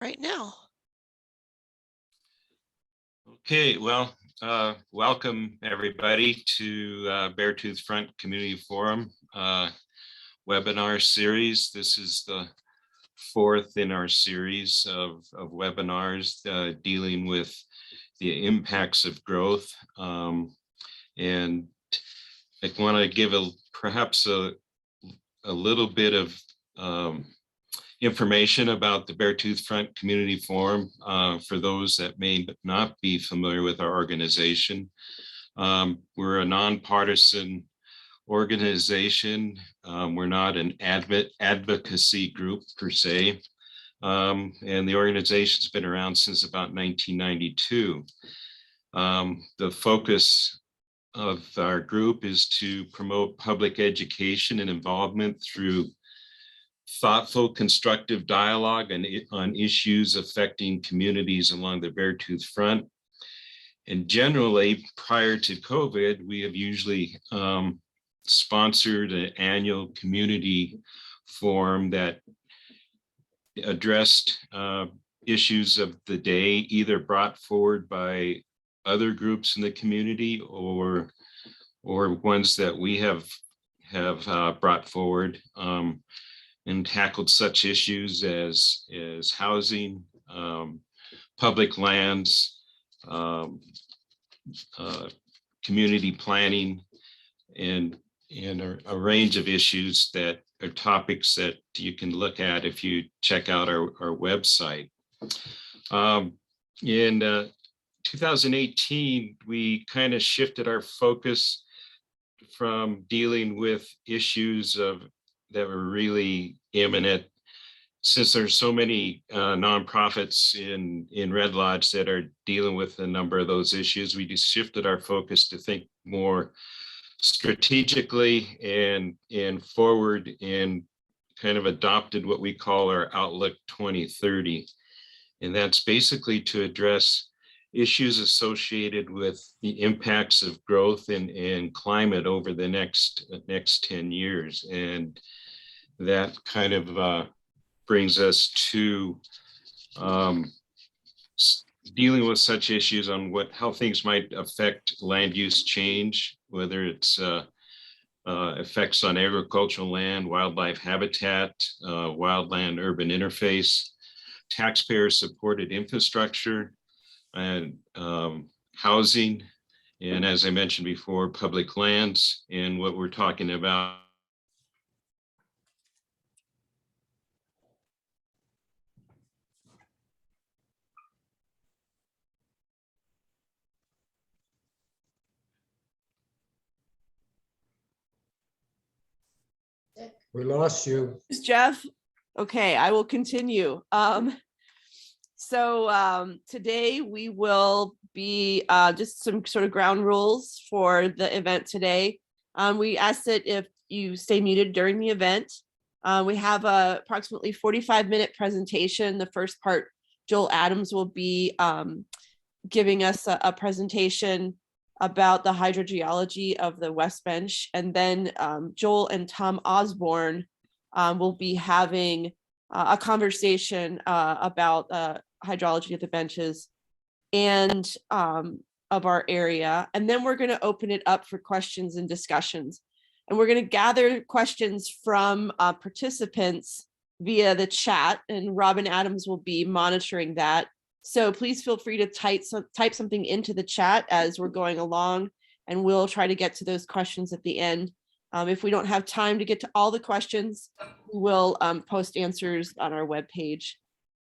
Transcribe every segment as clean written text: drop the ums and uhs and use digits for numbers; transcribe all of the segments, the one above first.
right now. Okay, well, welcome everybody to Beartooth Front Community Forum webinar series. This is the fourth in our series of webinars dealing with the impacts of growth. And I want to give perhaps a little bit of information about the Beartooth Front Community Forum for those that may not be familiar with our organization. We're a nonpartisan organization. We're not an advocacy group per se. And the organization's been around since about 1992. The focus of our group is to promote public education and involvement through thoughtful, constructive dialogue on issues affecting communities along the Beartooth Front. And generally, prior to COVID, we have usually sponsored an annual community forum that addressed issues of the day, either brought forward by other groups in the community or ones that we have brought forward. And tackled such issues as housing, public lands, community planning, and a range of issues that are topics that you can look at if you check out our website. In 2018, we kind of shifted our focus from dealing with issues that were really imminent, since there's so many nonprofits in Red Lodge that are dealing with a number of those issues. We just shifted our focus to think more strategically and forward, and kind of adopted what we call our Outlook 2030. And that's basically to address issues associated with the impacts of growth and climate over the next 10 years. And that kind of brings us to dealing with such issues on how things might affect land use change, whether it's effects on agricultural land, wildlife habitat, wildland urban interface, taxpayer supported infrastructure, and housing, and as I mentioned before, public lands. And what we're talking about We lost you. Jeff. Okay, I will continue. Today we will be just some sort of ground rules for the event today. We ask that if you stay muted during the event. We have a approximately 45-minute presentation. The first part, Joel Adams will be giving us a presentation about the hydrogeology of the West Bench. And then Joel and Tom Osborne will be having a conversation about hydrology of the benches and of our area. And then we're going to open it up for questions and discussions. And we're going to gather questions from participants via the chat, and Robin Adams will be monitoring that. So please feel free to type something into the chat as we're going along, and we'll try to get to those questions at the end. If we don't have time to get to all the questions, we'll post answers on our webpage.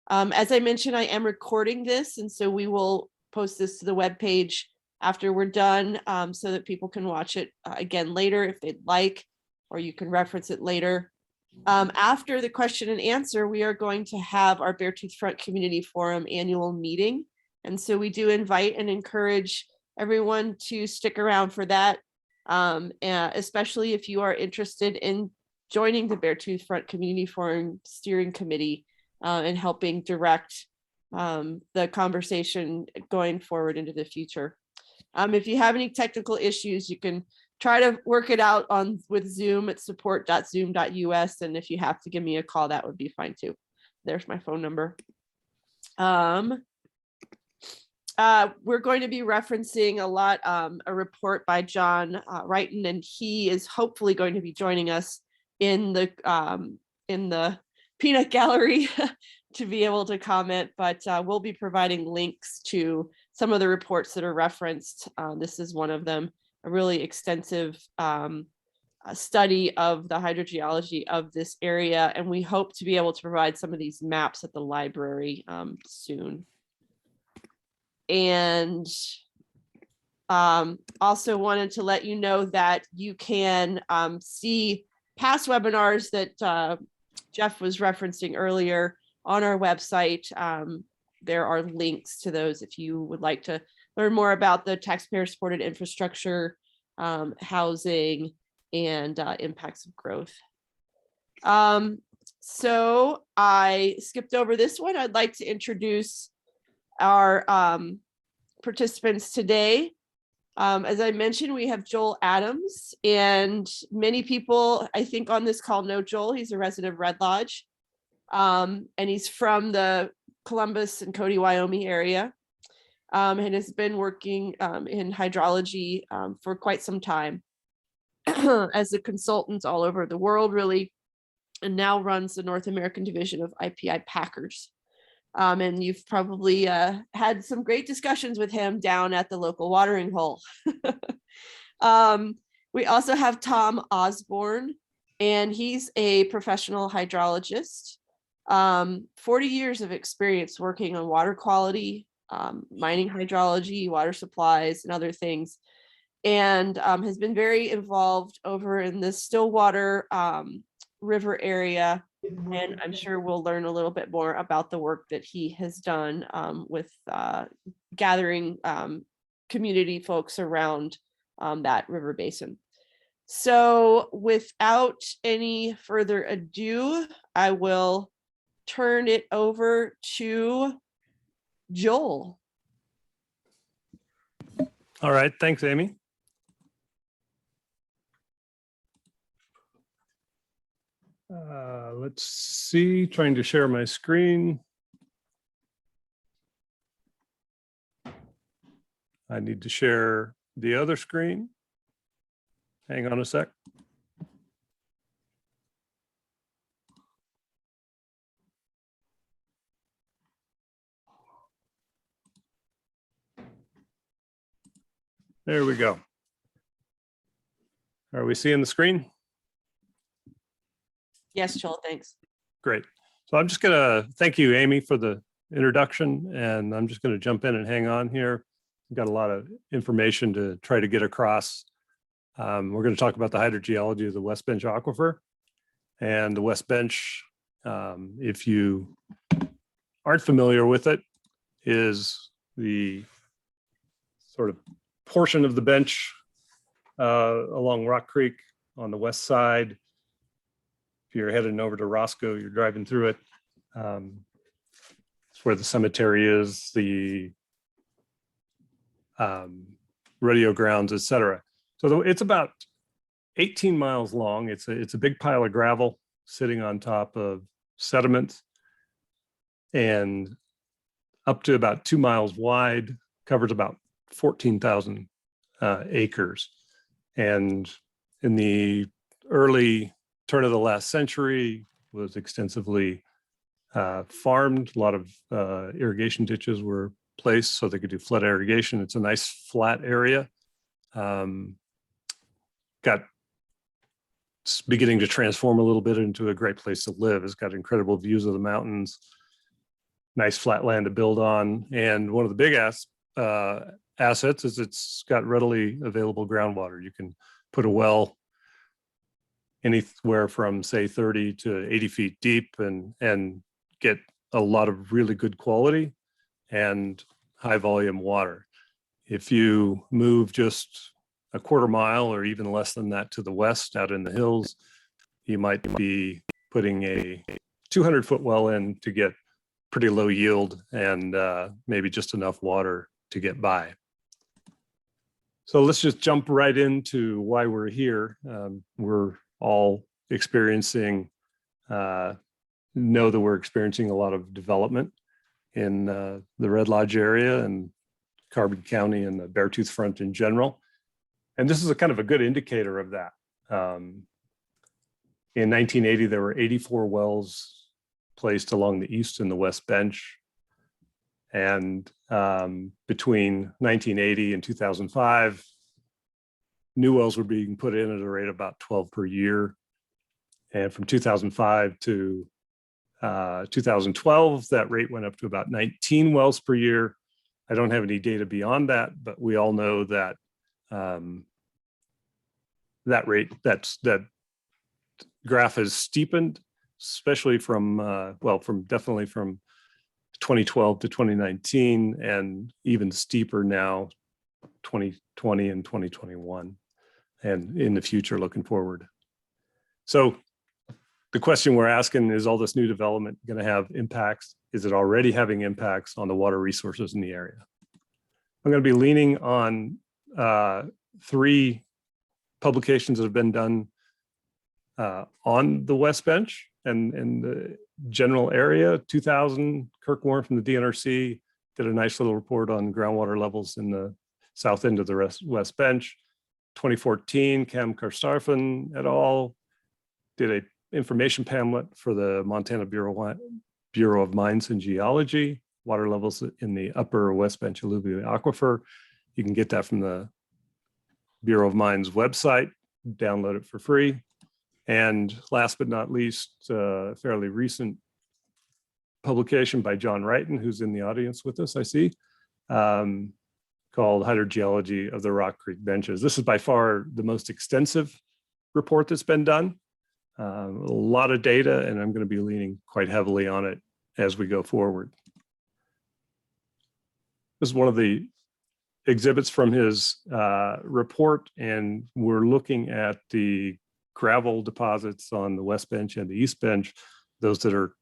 As I mentioned, I am recording this, and so we will post this to the webpage after we're done, so that people can watch it again later if they'd like, or you can reference it later. After the question and answer, we are going to have our Beartooth Front Community Forum annual meeting. And so we do invite and encourage everyone to stick around for that, especially if you are interested in joining the Beartooth Front Community Forum Steering Committee and helping direct the conversation going forward into the future. If you have any technical issues, you can try to work it out with Zoom at support.zoom.us. And if you have to give me a call, that would be fine too. There's my phone number. Um, we're going to be referencing a lot, a report by John Wrighton, and he is hopefully going to be joining us in the peanut gallery to be able to comment, but we'll be providing links to some of the reports that are referenced. This is one of them, a really extensive study of the hydrogeology of this area, and we hope to be able to provide some of these maps at the library soon. And also wanted to let you know that you can see past webinars that Jeff was referencing earlier on our website. There are links to those if you would like to learn more about the taxpayer supported infrastructure, housing, and impacts of growth. So I skipped over this one. I'd like to introduce our participants today. As I mentioned, we have Joel Adams, and many people I think on this call know Joel. He's a resident of Red Lodge, and he's from the Columbus and Cody, Wyoming area, and has been working in hydrology for quite some time as a consultant all over the world, really, and now runs the North American division of IPI Packers. And you've probably had some great discussions with him down at the local watering hole. We also have Tom Osborne, and he's a professional hydrologist. 40 years of experience working on water quality, mining hydrology, water supplies, and other things, and has been very involved over in the Stillwater River area. And I'm sure we'll learn a little bit more about the work that he has done with gathering community folks around that river basin. So without any further ado, I will turn it over to Joel. All right, thanks, Amy. Let's see, trying to share my screen. I need to share the other screen. Hang on a sec. There we go. Are we seeing the screen? Yes, Joel, thanks. Great. So I'm just going to thank you, Amy, for the introduction, and I'm just going to jump in and hang on here. We've got a lot of information to try to get across. We're going to talk about the hydrogeology of the West Bench Aquifer. And the West Bench, if you aren't familiar with it, is the sort of portion of the bench along Rock Creek on the west side. If you're heading over to Roscoe, you're driving through it. It's where the cemetery is, the rodeo grounds, etc. So it's about 18 miles long. It's a big pile of gravel sitting on top of sediment, and up to about 2 miles wide, covers about 14,000 acres. And in the early turn of the last century, was extensively farmed. A lot of irrigation ditches were placed so they could do flood irrigation. It's a nice flat area. It's beginning to transform a little bit into a great place to live. It's got incredible views of the mountains, nice flat land to build on. And one of the big assets is it's got readily available groundwater. You can put a well anywhere from, say, 30 to 80 feet deep and get a lot of really good quality and high volume water. If you move just a quarter mile or even less than that to the west out in the hills, you might be putting a 200-foot well in to get pretty low yield and maybe just enough water to get by. So let's just jump right into why we're here. We're all experiencing, know that we're experiencing a lot of development. in the Red Lodge area and Carbon County and the Beartooth Front in general. And this is a kind of a good indicator of that. In 1980, there were 84 wells placed along the east and the west bench. And between 1980 and 2005, new wells were being put in at a rate of about 12 per year. And from 2005 to 2012, that rate went up to about 19 wells per year. I don't have any data beyond that, but we all know that that rate, that graph has steepened, especially from, definitely from 2012 to 2019, and even steeper now, 2020 and 2021, and in the future looking forward. So the question we're asking is, all this new development going to have impacts? Is it already having impacts on the water resources in the area? I'm going to be leaning on 3 publications that have been done on the West Bench and in the general area. 2000, Kirk Warren from the DNRC did a nice little report on groundwater levels in the south end of the West Bench. 2014, Cam Karstafen et al. Did a information pamphlet for the Montana Bureau of Mines and Geology, water levels in the upper West Bench alluvial aquifer. You can get that from the Bureau of Mines website, download it for free. And last but not least, a fairly recent publication by John Wrighton, who's in the audience with us, I see, called Hydrogeology of the Rock Creek Benches. This is by far the most extensive report that's been done. A lot of data, and I'm going to be leaning quite heavily on it as we go forward. This is one of the exhibits from his report, and we're looking at the gravel deposits on the West Bench and the East Bench. Those that are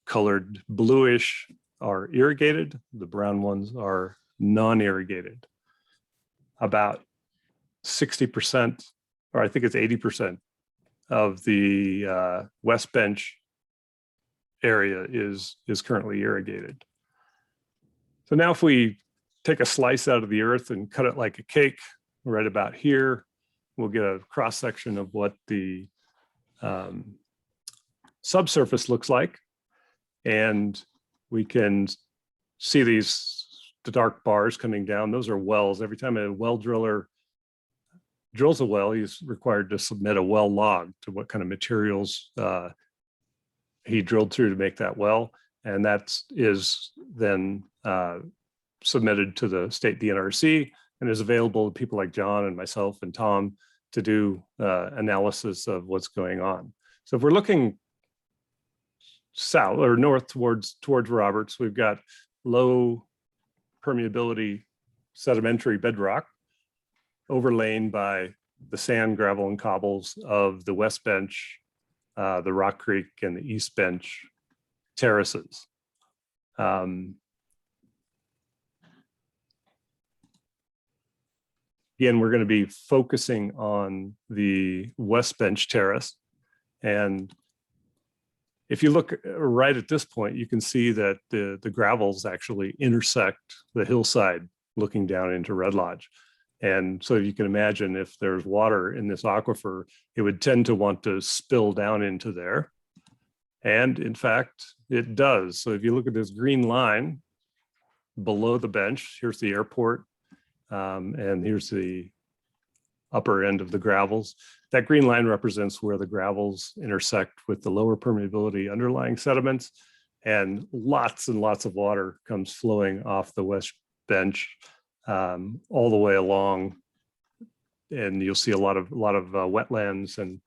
colored bluish are irrigated. The brown ones are non-irrigated. About 60%, or I think it's 80% of the West Bench area is currently irrigated. So now if we take a slice out of the earth and cut it like a cake right about here, we'll get a cross section of what the subsurface looks like. And we can see the dark bars coming down. Those are wells. Every time a well driller drills a well, he's required to submit a well log to what kind of materials he drilled through to make that well. And that is then submitted to the state DNRC and is available to people like John and myself and Tom to do analysis of what's going on. So if we're looking south or north towards Roberts, we've got low permeability sedimentary bedrock overlain by the sand, gravel, and cobbles of the West Bench, the Rock Creek, and the East Bench terraces. Again, we're going to be focusing on the West Bench terrace. And if you look right at this point, you can see that the gravels actually intersect the hillside looking down into Red Lodge. And so you can imagine if there's water in this aquifer, it would tend to want to spill down into there. And in fact, it does. So if you look at this green line below the bench, here's the airport, and here's the upper end of the gravels. That green line represents where the gravels intersect with the lower permeability underlying sediments, and lots of water comes flowing off the West Bench all the way along, and you'll see a lot of wetlands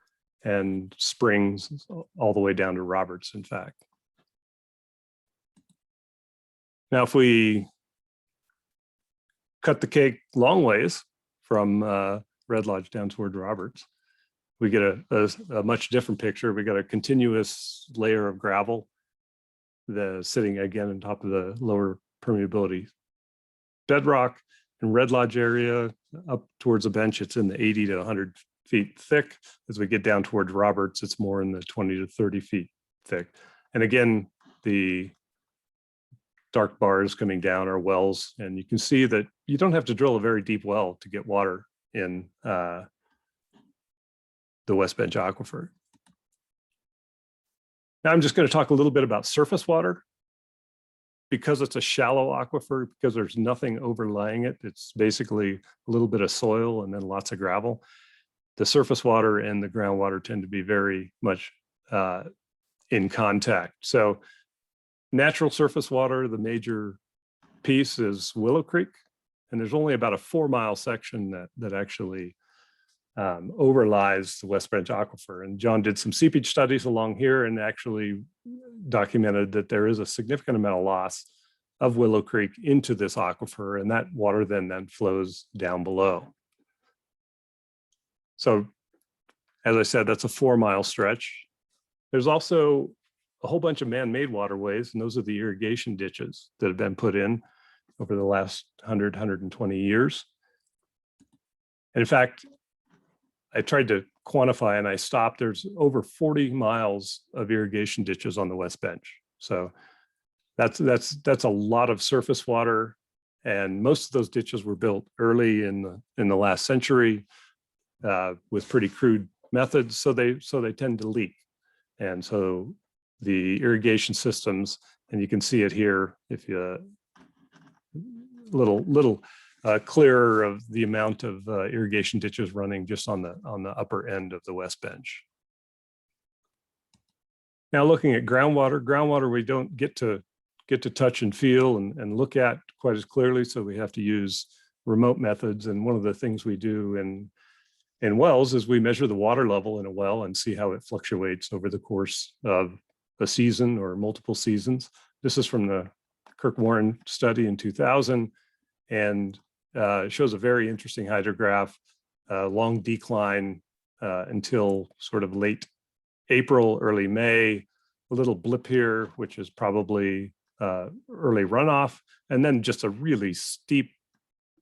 and springs all the way down to Roberts, in fact. Now, if we cut the cake long ways from Red Lodge down toward Roberts, we get a much different picture. We got a continuous layer of gravel sitting again on top of the lower permeability bedrock. In Red Lodge area, up towards the bench, it's in the 80 to 100 feet thick. As we get down towards Roberts, it's more in the 20 to 30 feet thick. And again, the dark bars coming down are wells. And you can see that you don't have to drill a very deep well to get water in the West Bench Aquifer. Now I'm just going to talk a little bit about surface water. Because it's a shallow aquifer, because there's nothing overlying it, it's basically a little bit of soil and then lots of gravel. The surface water and the groundwater tend to be very much in contact. So natural surface water, the major piece is Willow Creek, and there's only about a 4-mile section that actually overlies the West Bench Aquifer. And John did some seepage studies along here and actually documented that there is a significant amount of loss of Willow Creek into this aquifer, and that water then flows down below. So, as I said, that's a 4-mile stretch. There's also a whole bunch of man-made waterways, and those are the irrigation ditches that have been put in over the last 120 years. And in fact, I tried to quantify and I stopped. There's over 40 miles of irrigation ditches on the West Bench. So that's a lot of surface water. And most of those ditches were built early in the last century with pretty crude methods. So they tend to leak. And so the irrigation systems, and you can see it here, if you little clearer of the amount of irrigation ditches running just on the upper end of the West Bench. Now looking at groundwater we don't get to touch and feel and look at quite as clearly, so we have to use remote methods. And one of the things we do in wells is we measure the water level in a well and see how it fluctuates over the course of a season or multiple seasons. This is from the Kirk Warren study in 2000, and shows a very interesting hydrograph, long decline until sort of late April, early May, a little blip here, which is probably early runoff, and then just a really steep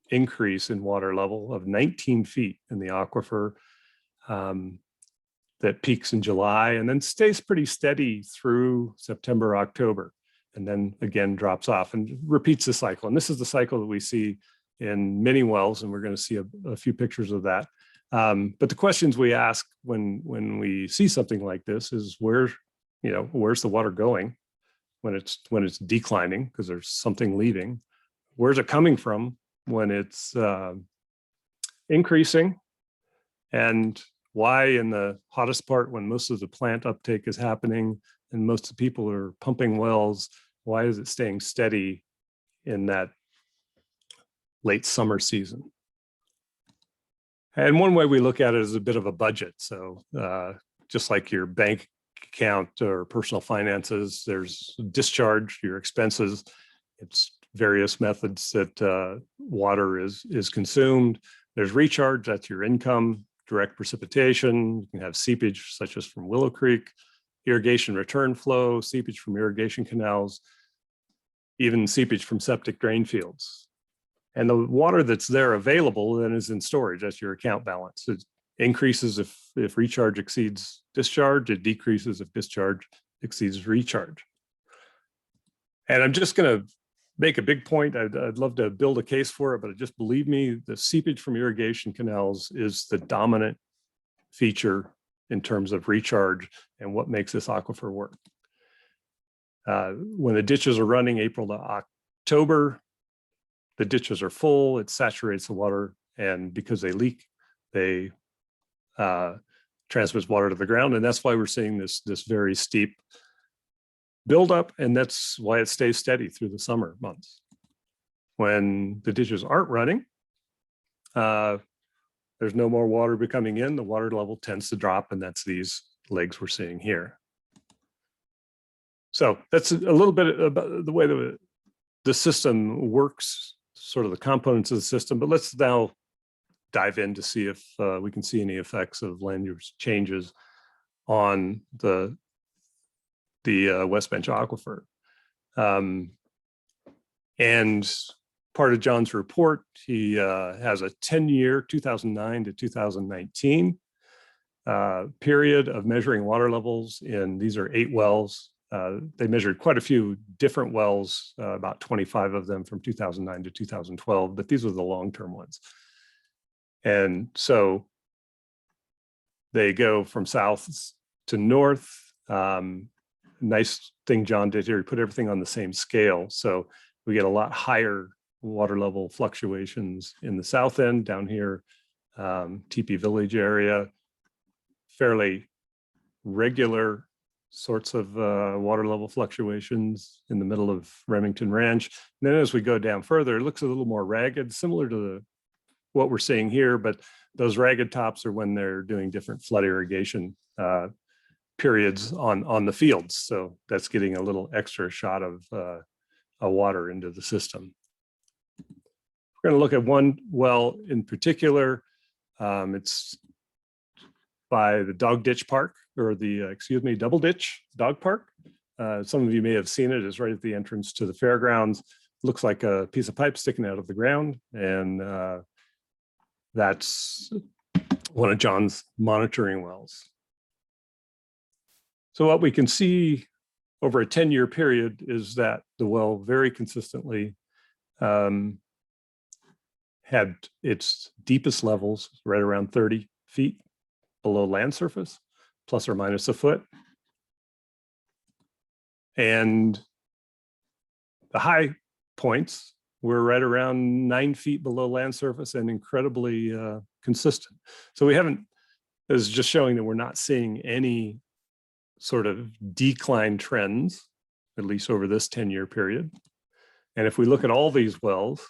increase in water level of 19 feet in the aquifer that peaks in July and then stays pretty steady through September, October, and then again drops off and repeats the cycle. And this is the cycle that we see in many wells, and we're going to see a few pictures of that. But the questions we ask when we see something like this is where's the water going when it's declining because there's something leaving? Where's it coming from when it's increasing? And why in the hottest part, when most of the plant uptake is happening and most of the people are pumping wells, why is it staying steady in that late summer season? And one way we look at it is a bit of a budget. So just like your bank account or personal finances, there's discharge, your expenses. It's various methods that water is consumed. There's recharge, that's your income, direct precipitation. You can have seepage, such as from Willow Creek, irrigation return flow, seepage from irrigation canals, even seepage from septic drain fields. And the water that's there available then is in storage. That's your account balance. It increases if recharge exceeds discharge. It decreases if discharge exceeds recharge. And I'm just going to make a big point. I'd love to build a case for it, but just believe me, the seepage from irrigation canals is the dominant feature in terms of recharge and what makes this aquifer work. When the ditches are running April to October, the ditches are full, it saturates the water, and because they leak, they transmit water to the ground, and that's why we're seeing this very steep buildup, and that's why it stays steady through the summer months. When the ditches aren't running, there's no more water coming in, the water level tends to drop, and that's these legs we're seeing here. So that's a little bit about the way the system works, sort of the components of the system, but let's now dive in to see if we can see any effects of land use changes on the West Bench Aquifer. And part of John's report, he has a 10-year, 2009 to 2019 period of measuring water levels, and these are 8 wells They measured quite a few different wells, about 25 of them from 2009 to 2012, but these were the long-term ones. And so they go from south to north. Nice thing John did here, he put everything on the same scale. So we get a lot higher water level fluctuations in the south end down here, TP Village area, fairly regular sorts of water level fluctuations in the middle of Remington Ranch. And then as we go down further, it looks a little more ragged, similar to what we're seeing here, but those ragged tops are when they're doing different flood irrigation periods on the fields. So that's getting a little extra shot of water into the system. We're going to look at one well in particular. It's by the Dog Ditch Park, or the, Double Ditch Dog Park. Some of you may have seen it. It's right at the entrance to the fairgrounds. Looks like a piece of pipe sticking out of the ground. And that's one of John's monitoring wells. So what we can see over a 10-year period is that the well very consistently had its deepest levels right around 30 feet below land surface, plus or minus a foot. And the high points were right around 9 feet below land surface and incredibly consistent. So we haven't, this is just showing that we're not seeing any sort of decline trends, at least over this 10-year period. And if we look at all these wells,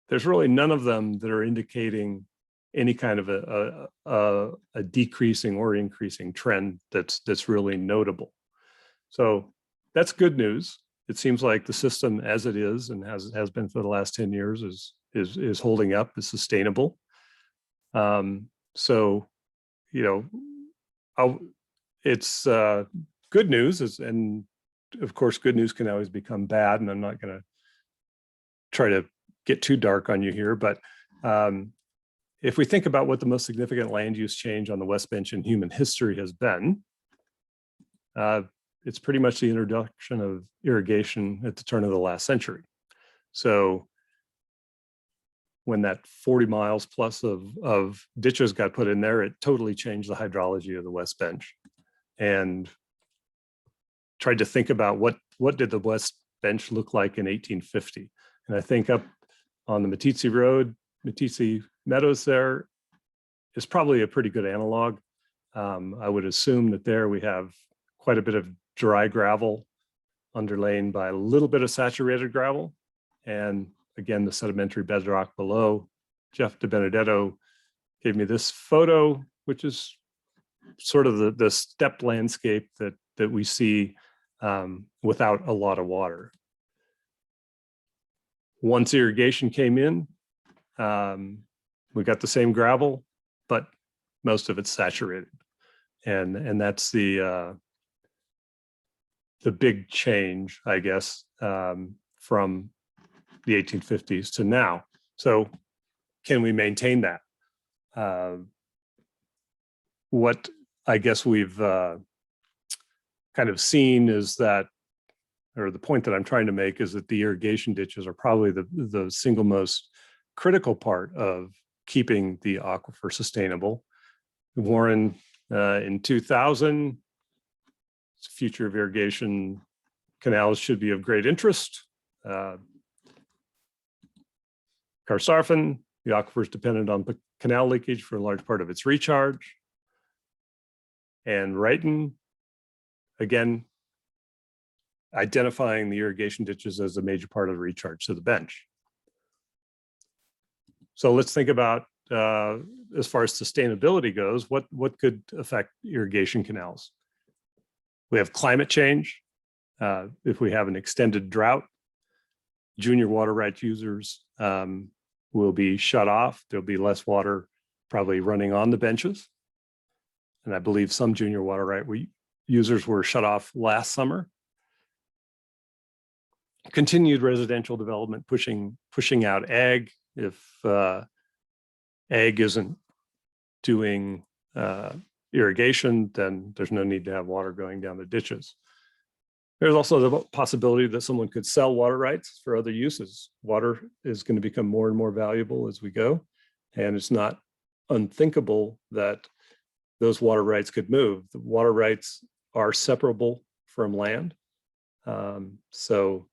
there's really none of them that are indicating any kind of a decreasing or increasing trend that's really notable. So that's good news. It seems like the system as it is and has been for the last 10 years is holding up, is sustainable. So, it's good news, and of course, good news can always become bad, and I'm not going to try to get too dark on you here, but if we think about what the most significant land use change on the West Bench in human history has been, it's pretty much the introduction of irrigation at the turn of the last century. So when that 40 miles plus of ditches got put in there, it totally changed the hydrology of the West Bench. And tried to think about what did the West Bench look like in 1850. And I think up on the Meeteetse Road, Meeteetse Meadows there is probably a pretty good analog. I would assume that there we have quite a bit of dry gravel underlain by a little bit of saturated gravel. And again, the sedimentary bedrock below. Jeff DiBenedetto gave me this photo, which is sort of the steppe landscape that we see without a lot of water. Once irrigation came in, we got the same gravel, but most of it's saturated. And that's the big change, I guess, from the 1850s to now. So can we maintain that? What I guess we've kind of seen is that, or the point that I'm trying to make is that the irrigation ditches are probably the single most critical part of keeping the aquifer sustainable. Warren, in 2000, future of irrigation canals should be of great interest. Carsarfen, the aquifer is dependent on canal leakage for a large part of its recharge. And Wrighton, again, identifying the irrigation ditches as a major part of the recharge to the bench. So let's think about, as far as sustainability goes, what could affect irrigation canals? We have climate change. If we have an extended drought, junior water right users will be shut off. There'll be less water probably running on the benches. And I believe some junior water right users were shut off last summer. Continued residential development pushing out ag. If ag isn't doing irrigation, then there's no need to have water going down the ditches. There's also the possibility that someone could sell water rights for other uses. Water is going to become more and more valuable as we go, and it's not unthinkable that those water rights could move. The water rights are separable from land, so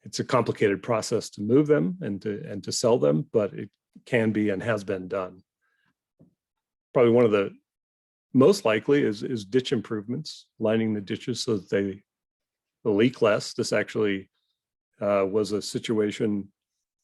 it's a complicated process to move them and to sell them, but it can be and has been done. Probably one of the most likely is ditch improvements, lining the ditches so that they leak less. This actually was a situation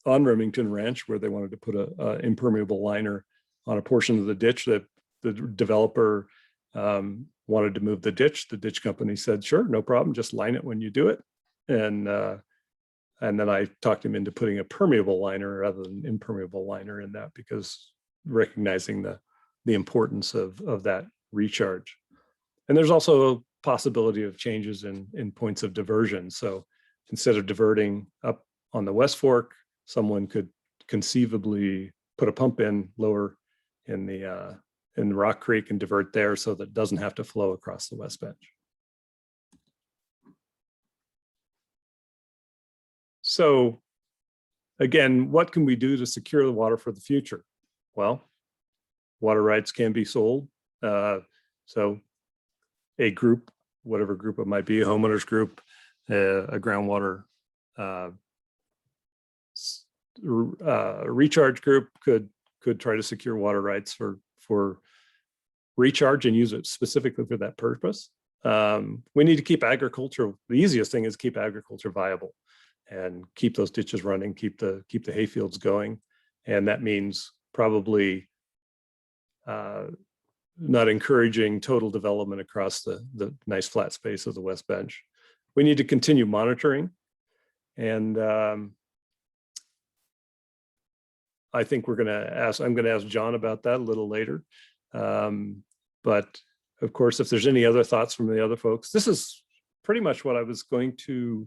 on Remington Ranch where they wanted to put a impermeable liner on a portion of the ditch that the developer wanted to move the ditch. The ditch company said, sure, no problem, just line it when you do it. And then I talked him into putting a permeable liner rather than impermeable liner in that, because recognizing the importance of that recharge. And there's also a possibility of changes in points of diversion. So instead of diverting up on the West Fork, someone could conceivably put a pump in lower in the Rock Creek and divert there so that it doesn't have to flow across the West Bench. So again, what can we do to secure the water for the future? Well, water rights can be sold. So a group, whatever group it might be, a homeowners group, a groundwater recharge group could try to secure water rights for recharge and use it specifically for that purpose. We need to keep agriculture. The easiest thing is keep agriculture viable and keep those ditches running, keep the hay fields going. And that means probably not encouraging total development across the nice flat space of the West Bench. We need to continue monitoring. And I think I'm going to ask John about that a little later. But of course, if there's any other thoughts from the other folks, this is pretty much what I was going to,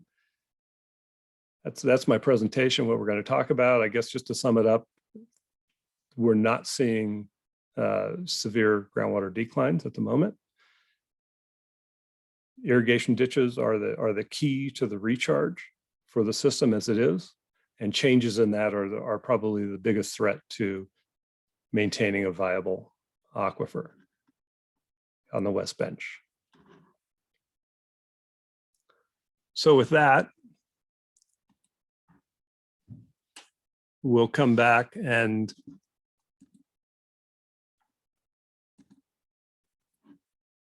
that's my presentation, what we're going to talk about. I guess just to sum it up, we're not seeing severe groundwater declines at the moment. Irrigation ditches are the key to the recharge for the system as it is, and changes in that are probably the biggest threat to maintaining a viable aquifer on the West Bench. So with that, we'll come back and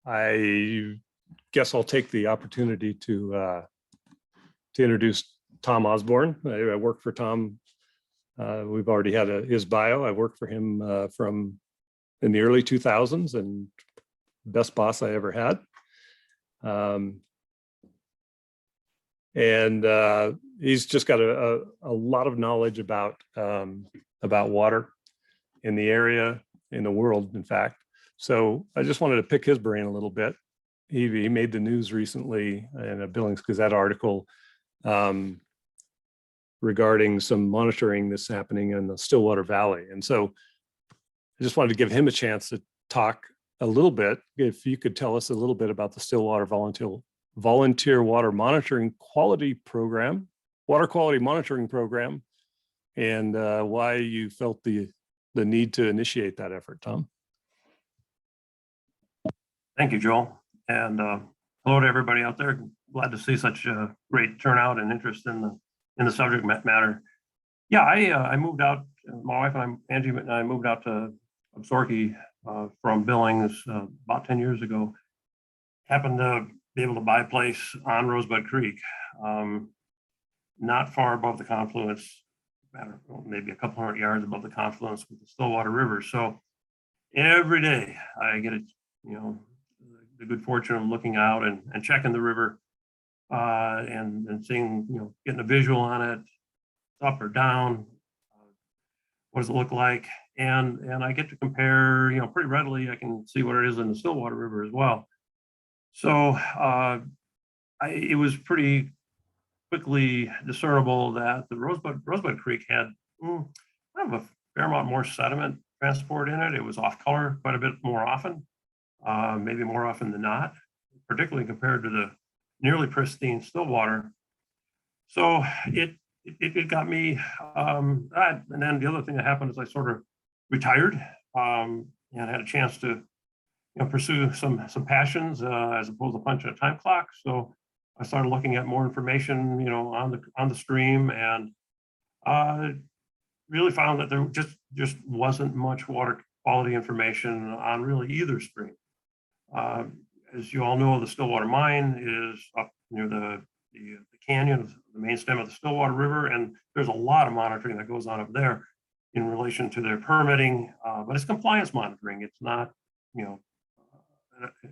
I guess I'll take the opportunity to introduce Tom Osborne. I work for Tom. We've already had his bio. I worked for him from in the early 2000s, and best boss I ever had. And he's just got a lot of knowledge about water in the area, in the world, in fact. So I just wanted to pick his brain a little bit. He made the news recently in a Billings Gazette article regarding some monitoring that's happening in the Stillwater Valley. And so I just wanted to give him a chance to talk a little bit. If you could tell us a little bit about the Stillwater Volunteer Water Monitoring Quality Program, Water Quality Monitoring Program, and why you felt the need to initiate that effort, Tom. Thank you, Joel. And hello to everybody out there. Glad to see such a great turnout and interest in the subject matter. Yeah, I moved out. My wife and Angie and I moved out to Absaroka from Billings about 10 years ago. Happened to be able to buy a place on Rosebud Creek, not far above the confluence, maybe a couple hundred yards above the confluence with the Stillwater River. So every day I get the good fortune of looking out and checking the river and seeing, getting a visual on it, up or down, what does it look like? And I get to compare, pretty readily. I can see what it is in the Stillwater River as well. So it was pretty quickly discernible that the Rosebud Creek had kind of a fair amount more sediment transport in it. It was off color quite a bit more often, maybe more often than not, particularly compared to the nearly pristine still water. So it got me, and then the other thing that happened is I sort of retired and had a chance to pursue some passions as opposed to punching a time clock. So I started looking at more information, on the stream, and really found that there just wasn't much water quality information on really either stream. As you all know, the Stillwater mine is up near the canyon, the main stem of the Stillwater River, and there's a lot of monitoring that goes on up there in relation to their permitting, but it's compliance monitoring. It's not,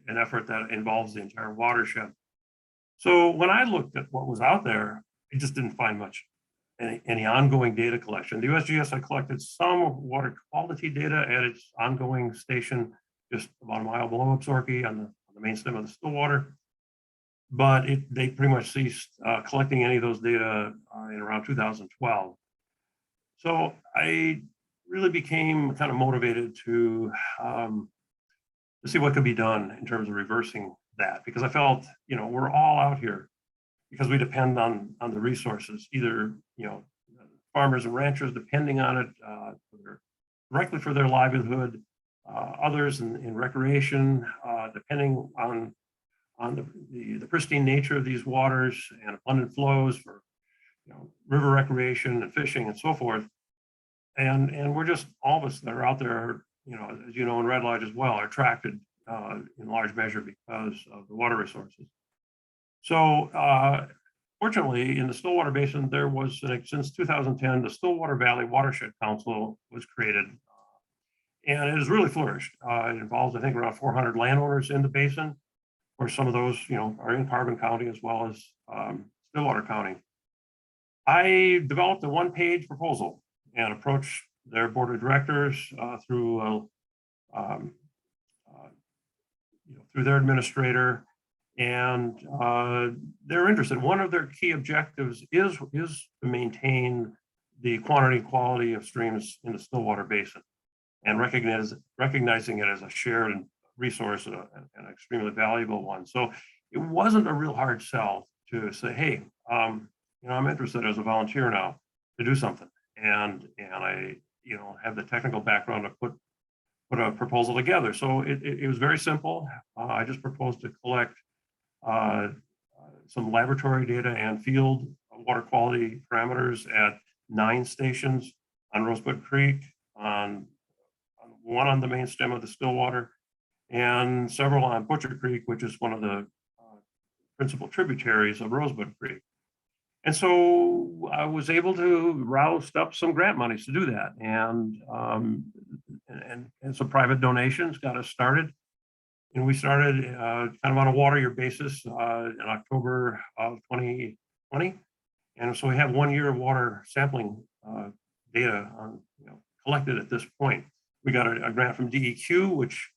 an effort that involves the entire watershed. So when I looked at what was out there, I just didn't find much any ongoing data collection. The USGS had collected some water quality data at its ongoing station just about a mile below Absaroka on the main stem of the Stillwater, but they pretty much ceased collecting any of those data in around 2012. So I really became kind of motivated to see what could be done in terms of reversing that, because I felt, we're all out here because we depend on the resources, either, farmers and ranchers depending on it directly for their livelihood, others in recreation, depending on the pristine nature of these waters and abundant flows for, river recreation and fishing and so forth. And we're just, all of us that are out there, as you know, in Red Lodge as well, are attracted in large measure because of the water resources. So fortunately, in the Stillwater Basin, there was, since 2010, the Stillwater Valley Watershed Council was created. And it has really flourished. It involves, I think, around 400 landowners in the basin, or some of those, are in Carbon County as well as Stillwater County. I developed a one-page proposal and approached their board of directors through their administrator, and they're interested. One of their key objectives is to maintain the quantity and quality of streams in the Stillwater Basin, and recognizing it as a shared resource, an extremely valuable one. So it wasn't a real hard sell to say, hey, I'm interested as a volunteer now to do something, and I have the technical background to put a proposal together. So it was very simple. I just proposed to collect some laboratory data and field water quality parameters at 9 stations on Rosebud Creek, on one on the main stem of the Stillwater, and several on Butcher Creek, which is one of the principal tributaries of Rosebud Creek. And so I was able to roust up some grant monies to do that, and some private donations got us started. And we started kind of on a water year basis in October of 2020. And so we have 1 year of water sampling data collected at this point. We got a grant from DEQ, which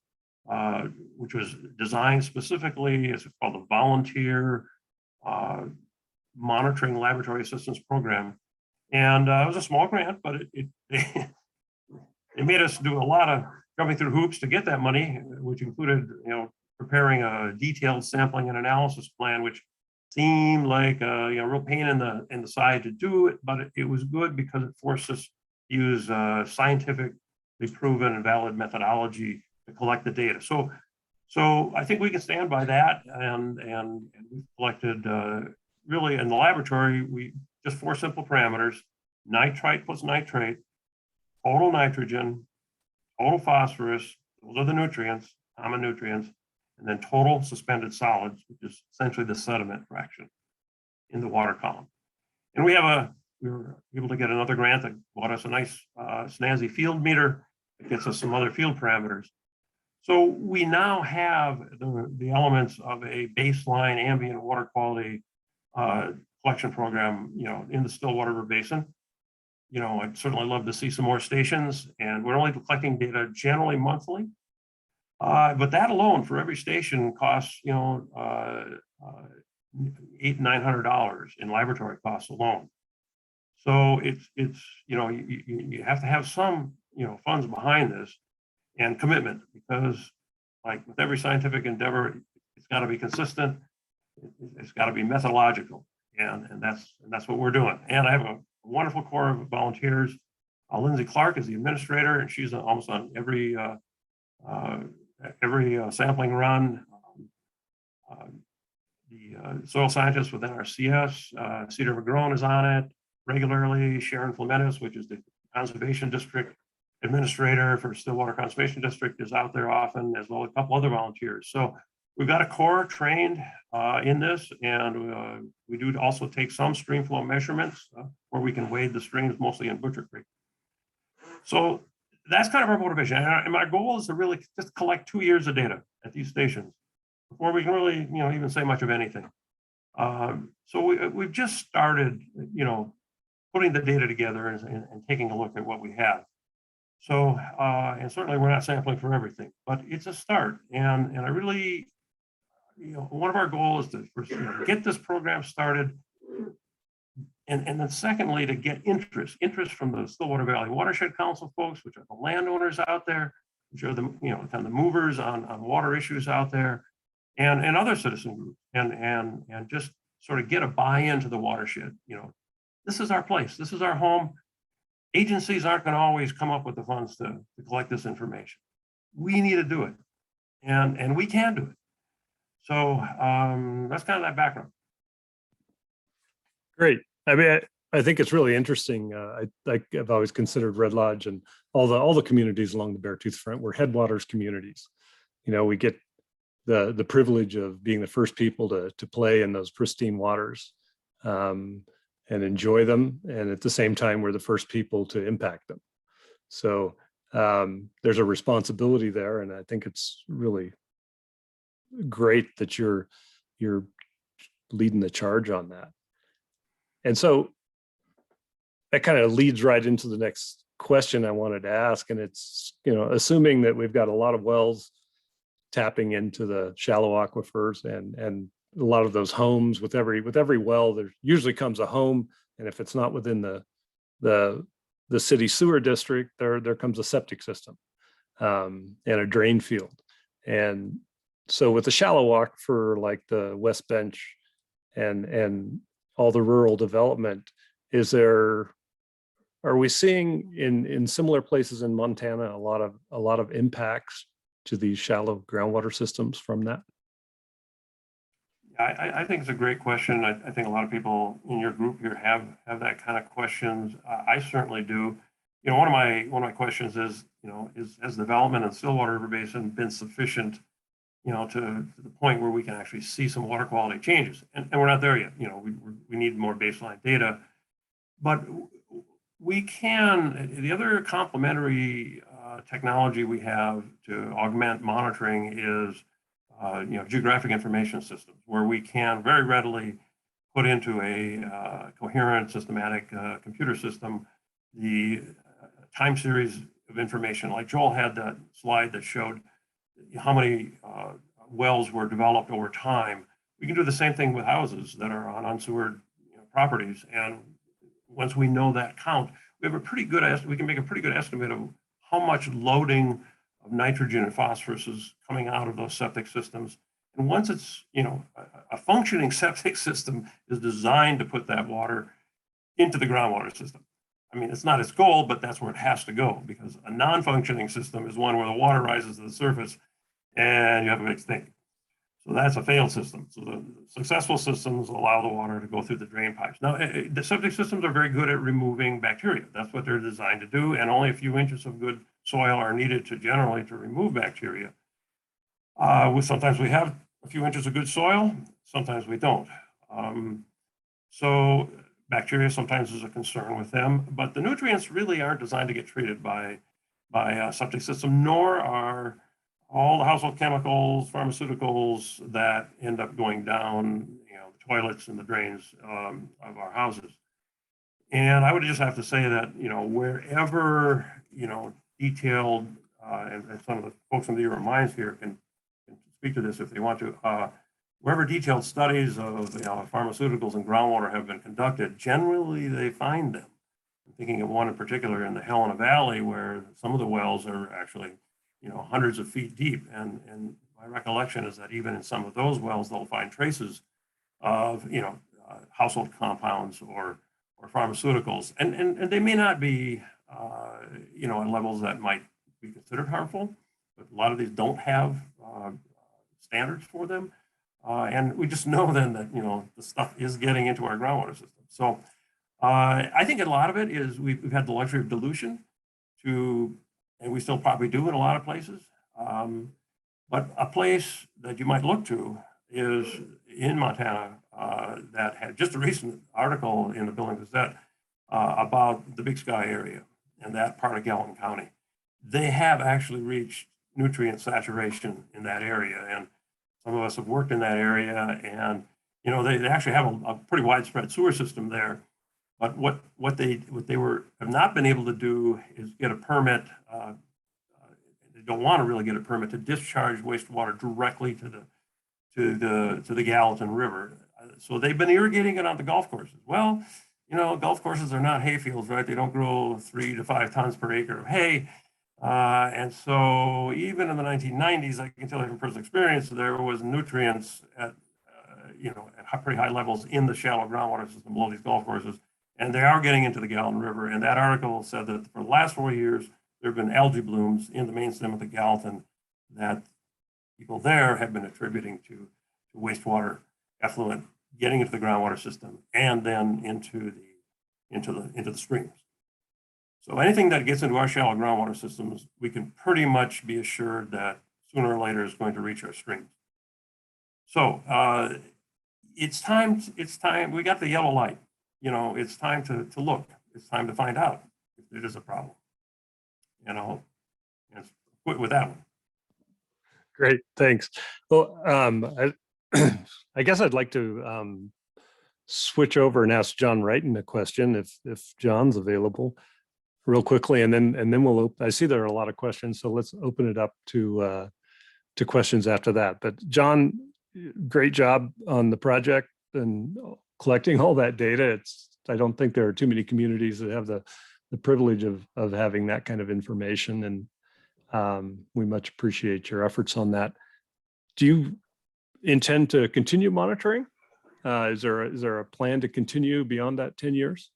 was designed specifically, it's called the Volunteer Monitoring Laboratory Assistance Program. And it was a small grant, but it made us do a lot of jumping through hoops to get that money, which included, preparing a detailed sampling and analysis plan, which seemed like a real pain in the side to do it, but it was good because it forced us to use scientifically proven and valid methodology to collect the data. So I think we can stand by that, and we've collected really in the laboratory, we just 4 simple parameters: nitrite plus nitrate, total nitrogen, total phosphorus, those are the nutrients, common nutrients, and then total suspended solids, which is essentially the sediment fraction in the water column. And we were able to get another grant that bought us a nice snazzy field meter that gets us some other field parameters. So we now have the elements of a baseline ambient water quality collection program, in the Stillwater River Basin. I'd certainly love to see some more stations, and we're only collecting data generally monthly. But that alone for every station costs, $800-900 in laboratory costs alone. So it's you have to have some funds behind this and commitment, because like with every scientific endeavor, it's got to be consistent. it's got to be methodological, and that's what we're doing. And I have a wonderful core of volunteers. Lindsay Clark is the administrator, and she's almost on every sampling run. The soil scientist within our CS, Cedar McGrone is on it regularly. Sharon Flementis, which is the Conservation District Administrator for Stillwater Conservation District, is out there often, as well as a couple other volunteers. So we've got a core trained in this, and we do also take some stream flow measurements where we can wade the streams, mostly in Butcher Creek. So that's kind of our motivation. And my goal is to really just collect 2 years of data at these stations before we can really, even say much of anything. So we've just started, putting the data together and taking a look at what we have. So, and certainly we're not sampling for everything, but it's a start. And I really, one of our goals is to first, get this program started. And then secondly, to get interest from the Stillwater Valley Watershed Council folks, which are the landowners out there, which are the, kind of the movers on water issues out there, and other citizen groups, and just sort of get a buy-in to the watershed. This is our place, this is our home. Agencies aren't going to always come up with the funds to collect this information. We need to do it, and we can do it. So that's kind of that background. Great. I mean, I think it's really interesting. I've always considered Red Lodge and all the communities along the Beartooth Front were headwaters communities. We get the privilege of being the first people to play in those pristine waters and enjoy them, and at the same time, we're the first people to impact them. So there's a responsibility there, and I think it's really great that you're leading the charge on that. And so that kind of leads right into the next question I wanted to ask. And it's, assuming that we've got a lot of wells tapping into the shallow aquifers and a lot of those homes, with every well, there usually comes a home. And if it's not within the city sewer district, there comes a septic system and a drain field. And so with the shallow aquifer, like the West Bench and all the rural development, are we seeing in similar places in Montana a lot of impacts to these shallow groundwater systems from that? I think it's a great question. I think a lot of people in your group here have that kind of questions. I certainly do. One of my questions is, has development in the Stillwater River Basin been sufficient, to the point where we can actually see some water quality changes? And we're not there yet. We need more baseline data, but we can. The other complementary technology we have to augment monitoring is geographic information systems, where we can very readily put into a coherent, systematic computer system the time series of information. Like Joel had that slide that showed how many wells were developed over time. We can do the same thing with houses that are on unsewered properties. And once we know that count, we have we can make a pretty good estimate of how much loading of nitrogen and phosphorus is coming out of those septic systems. And once it's, a functioning septic system is designed to put that water into the groundwater system. I mean, it's not its goal, but that's where it has to go, because a non-functioning system is one where the water rises to the surface and you have a big stink. So that's a failed system. So the successful systems allow the water to go through the drain pipes. Now, the septic systems are very good at removing bacteria. That's what they're designed to do. And only a few inches of good soil are needed to remove bacteria. Sometimes we have a few inches of good soil, sometimes we don't. So bacteria sometimes is a concern with them, but the nutrients really aren't designed to get treated by a septic system, nor are all the household chemicals, pharmaceuticals that end up going down, the toilets and the drains of our houses. And I would just have to say that, wherever, detailed, and some of the folks in the Euro Mines here can speak to this if they want to, wherever detailed studies of pharmaceuticals and groundwater have been conducted, generally they find them. I'm thinking of one in particular in the Helena Valley, where some of the wells are actually hundreds of feet deep. And my recollection is that even in some of those wells, they'll find traces of, household compounds or pharmaceuticals. And they may not be, at levels that might be considered harmful, but a lot of these don't have standards for them. And we just know then that, the stuff is getting into our groundwater system. So I think a lot of it is we've had the luxury of dilution and we still probably do in a lot of places. But a place that you might look to is in Montana that had just a recent article in the Building Gazette about the Big Sky area and that part of Gallatin County. They have actually reached nutrient saturation in that area. And some of us have worked in that area, and they actually have a pretty widespread sewer system there. But what they have not been able to do is get a permit. They don't want to really get a permit to discharge wastewater directly to the Gallatin River. So they've been irrigating it on the golf courses. Well, golf courses are not hayfields, right? They don't grow 3 to 5 tons per acre of hay. And so even in the 1990s, I can tell you from personal experience, there was nutrients at pretty high levels in the shallow groundwater system below these golf courses. And they are getting into the Gallatin River. And that article said that for the last 4 years, there have been algae blooms in the main stem of the Gallatin that people there have been attributing to wastewater effluent getting into the groundwater system and then into the streams. So anything that gets into our shallow groundwater systems, we can pretty much be assured that sooner or later is going to reach our streams. So it's time. We got the yellow light. It's time to look. It's time to find out if it is a problem. And quit with that one. Great, thanks. Well, I guess I'd like to switch over and ask John Wrighton a question if John's available real quickly, and then we'll. I see there are a lot of questions, so let's open it up to questions after that. But John, great job on the project and collecting all that data. I don't think there are too many communities that have the privilege of having that kind of information, and we much appreciate your efforts on that. Do you intend to continue monitoring? Is there a plan to continue beyond that 10 years?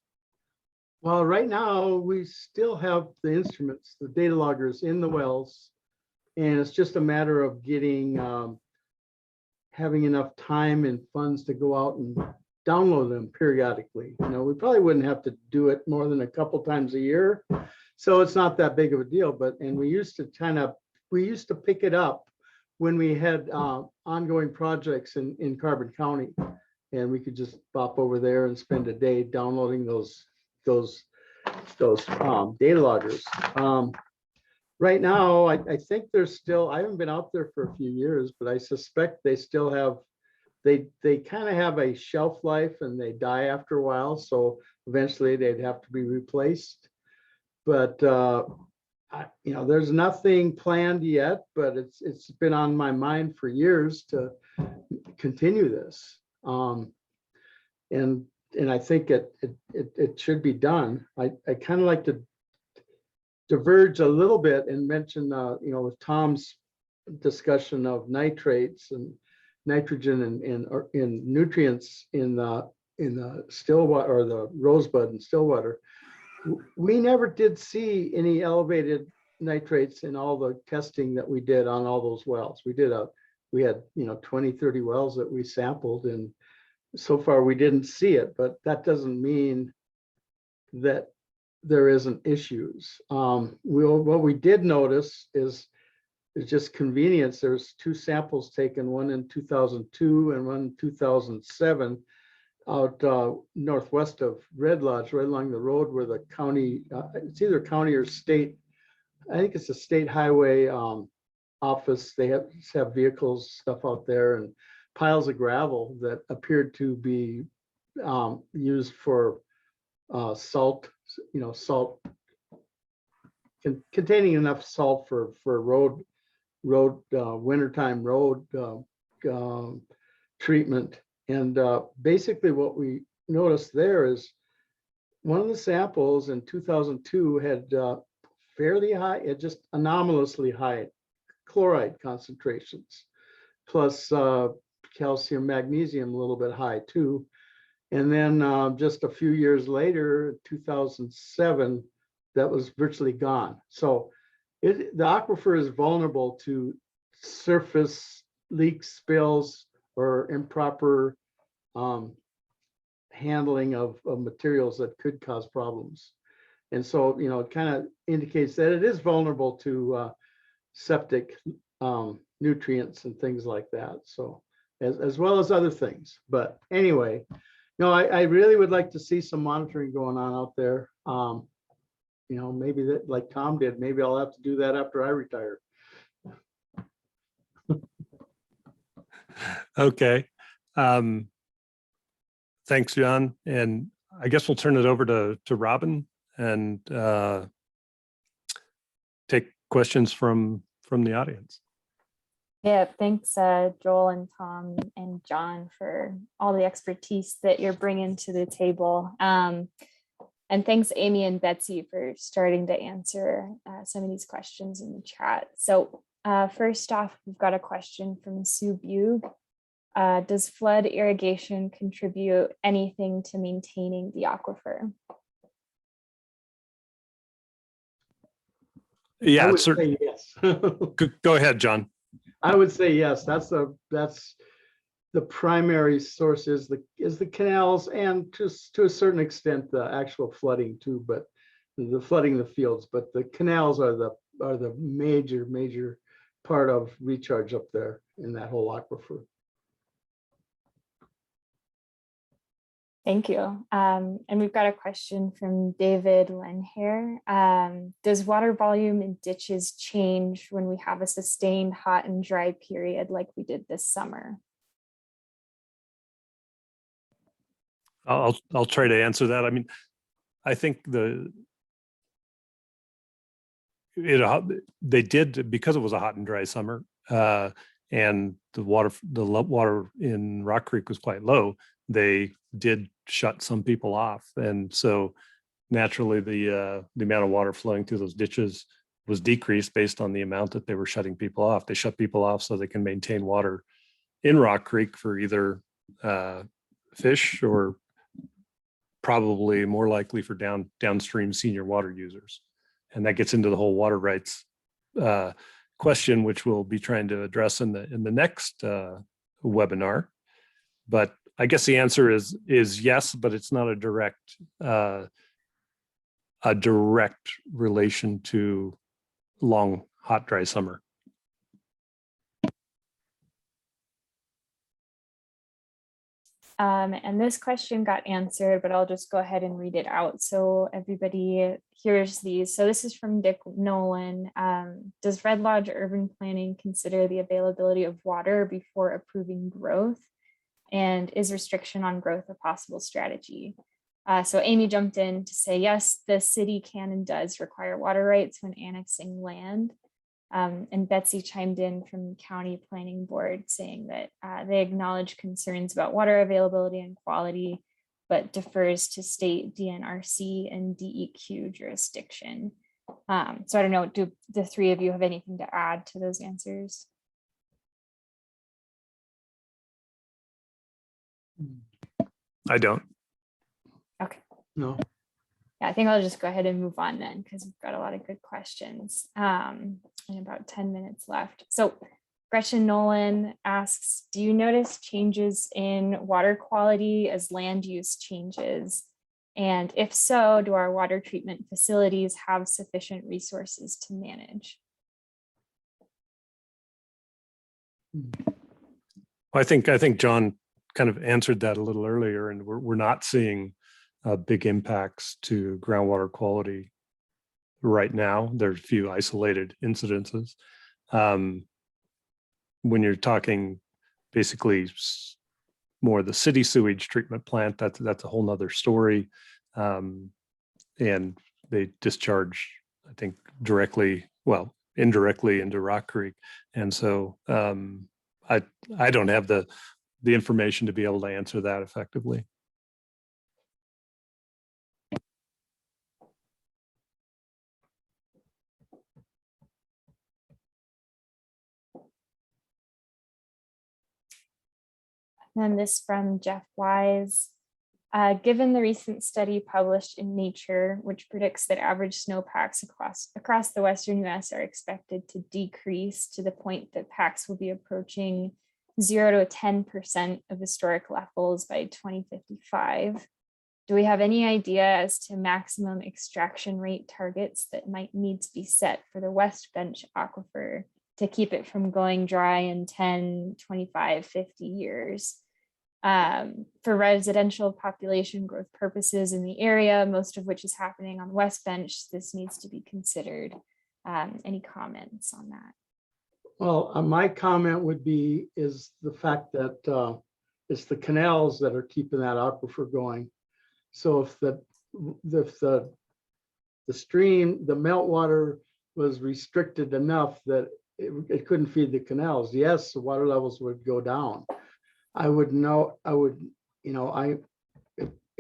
Well, right now we still have the instruments, the data loggers in the wells, and it's just a matter of getting having enough time and funds to go out and download them periodically. We probably wouldn't have to do it more than a couple times a year, so it's not that big of a deal. And we used to pick it up when we had ongoing projects in Carbon County, and we could just pop over there and spend a day downloading those data loggers. Right now, I think there's still, I haven't been out there for a few years, but I suspect they still have, they kind of have a shelf life and they die after a while. So eventually they'd have to be replaced. But, there's nothing planned yet, but it's been on my mind for years to continue this. And I think it should be done. I kind of like to diverge a little bit and mention, with Tom's discussion of nitrates and nitrogen and nutrients in the Stillwater or the Rosebud and Stillwater. We never did see any elevated nitrates in all the testing that we did on all those wells. We had 20, 30 wells that we sampled, and so far we didn't see it, but that doesn't mean that there isn't issues. What we did notice is just convenience. There's 2 samples taken, one in 2002 and one in 2007 out northwest of Red Lodge, right along the road where the county, it's either county or state, I think it's a state highway office. They have vehicles, stuff out there, and piles of gravel that appeared to be used for salt, salt containing enough salt for road wintertime road treatment. And basically what we noticed there is one of the samples in 2002 had fairly high, just anomalously high chloride concentrations, plus calcium, magnesium a little bit high too. And then just a few years later, 2007, that was virtually gone. So the aquifer is vulnerable to surface leaks, spills, or improper handling of materials that could cause problems. And so, it kind of indicates that it is vulnerable to septic nutrients and things like that. So as well as other things. But anyway, I really would like to see some monitoring going on out there. Maybe that, like Tom did, maybe I'll have to do that after I retire. Okay. Thanks, John. And I guess we'll turn it over to Robin and take questions from the audience. Yeah, thanks, Joel and Tom and John, for all the expertise that you're bringing to the table. And thanks, Amy and Betsy, for starting to answer some of these questions in the chat. So first off, we've got a question from Sue Bug. Does flood irrigation contribute anything to maintaining the aquifer? Yeah, I would certainly. say yes. Go ahead, John. I would say yes. That's the primary source is the canals, and just to a certain extent the actual flooding too, but the flooding the fields. But the canals are the major part of recharge up there in that whole aquifer. Thank you. And we've got a question from David Lenhair. Does water volume in ditches change when we have a sustained hot and dry period like we did this summer? I'll try to answer that. I mean, I think they did, because it was a hot and dry summer, and the water in Rock Creek was quite low. They did shut some people off, and so naturally the amount of water flowing through those ditches was decreased based on the amount that they were shutting people off. They shut people off so they can maintain water in Rock Creek for either fish or probably more likely for downstream senior water users. And that gets into the whole water rights question, which we'll be trying to address in the next webinar. But I guess the answer is yes, but it's not a direct relation to long, hot, dry summer. And this question got answered, but I'll just go ahead and read it out so everybody hears these. So this is from Dick Nolan. Does Red Lodge urban planning consider the availability of water before approving growth? And is restriction on growth a possible strategy? So Amy jumped in to say, yes, the city can and does require water rights when annexing land. And Betsy chimed in from County Planning Board saying that they acknowledge concerns about water availability and quality, but defers to state DNRC and DEQ jurisdiction. So I don't know, do the three of you have anything to add to those answers? I don't. Okay. No. Yeah, I think I'll just go ahead and move on then, because we've got a lot of good questions and about 10 minutes left. So Gretchen Nolan asks, do you notice changes in water quality as land use changes? And if so, do our water treatment facilities have sufficient resources to manage? I think John kind of answered that a little earlier, and we're not seeing big impacts to groundwater quality right now. There's a few isolated incidences. When you're talking basically more the city sewage treatment plant, that's a whole nother story. And they discharge, I think, indirectly into Rock Creek. And so I don't have the information to be able to answer that effectively. And this from Jeff Wise. Given the recent study published in Nature, which predicts that average snowpacks across the Western US are expected to decrease to the point that packs will be approaching 0 to 10% of historic levels by 2055. Do we have any idea as to maximum extraction rate targets that might need to be set for the West Bench aquifer to keep it from going dry in 10, 25, 50 years? For residential population growth purposes in the area, most of which is happening on the West Bench, this needs to be considered. Any comments on that? Well, my comment would be is the fact that it's the canals that are keeping that aquifer going. So if the stream, the meltwater was restricted enough that it couldn't feed the canals, yes, the water levels would go down. It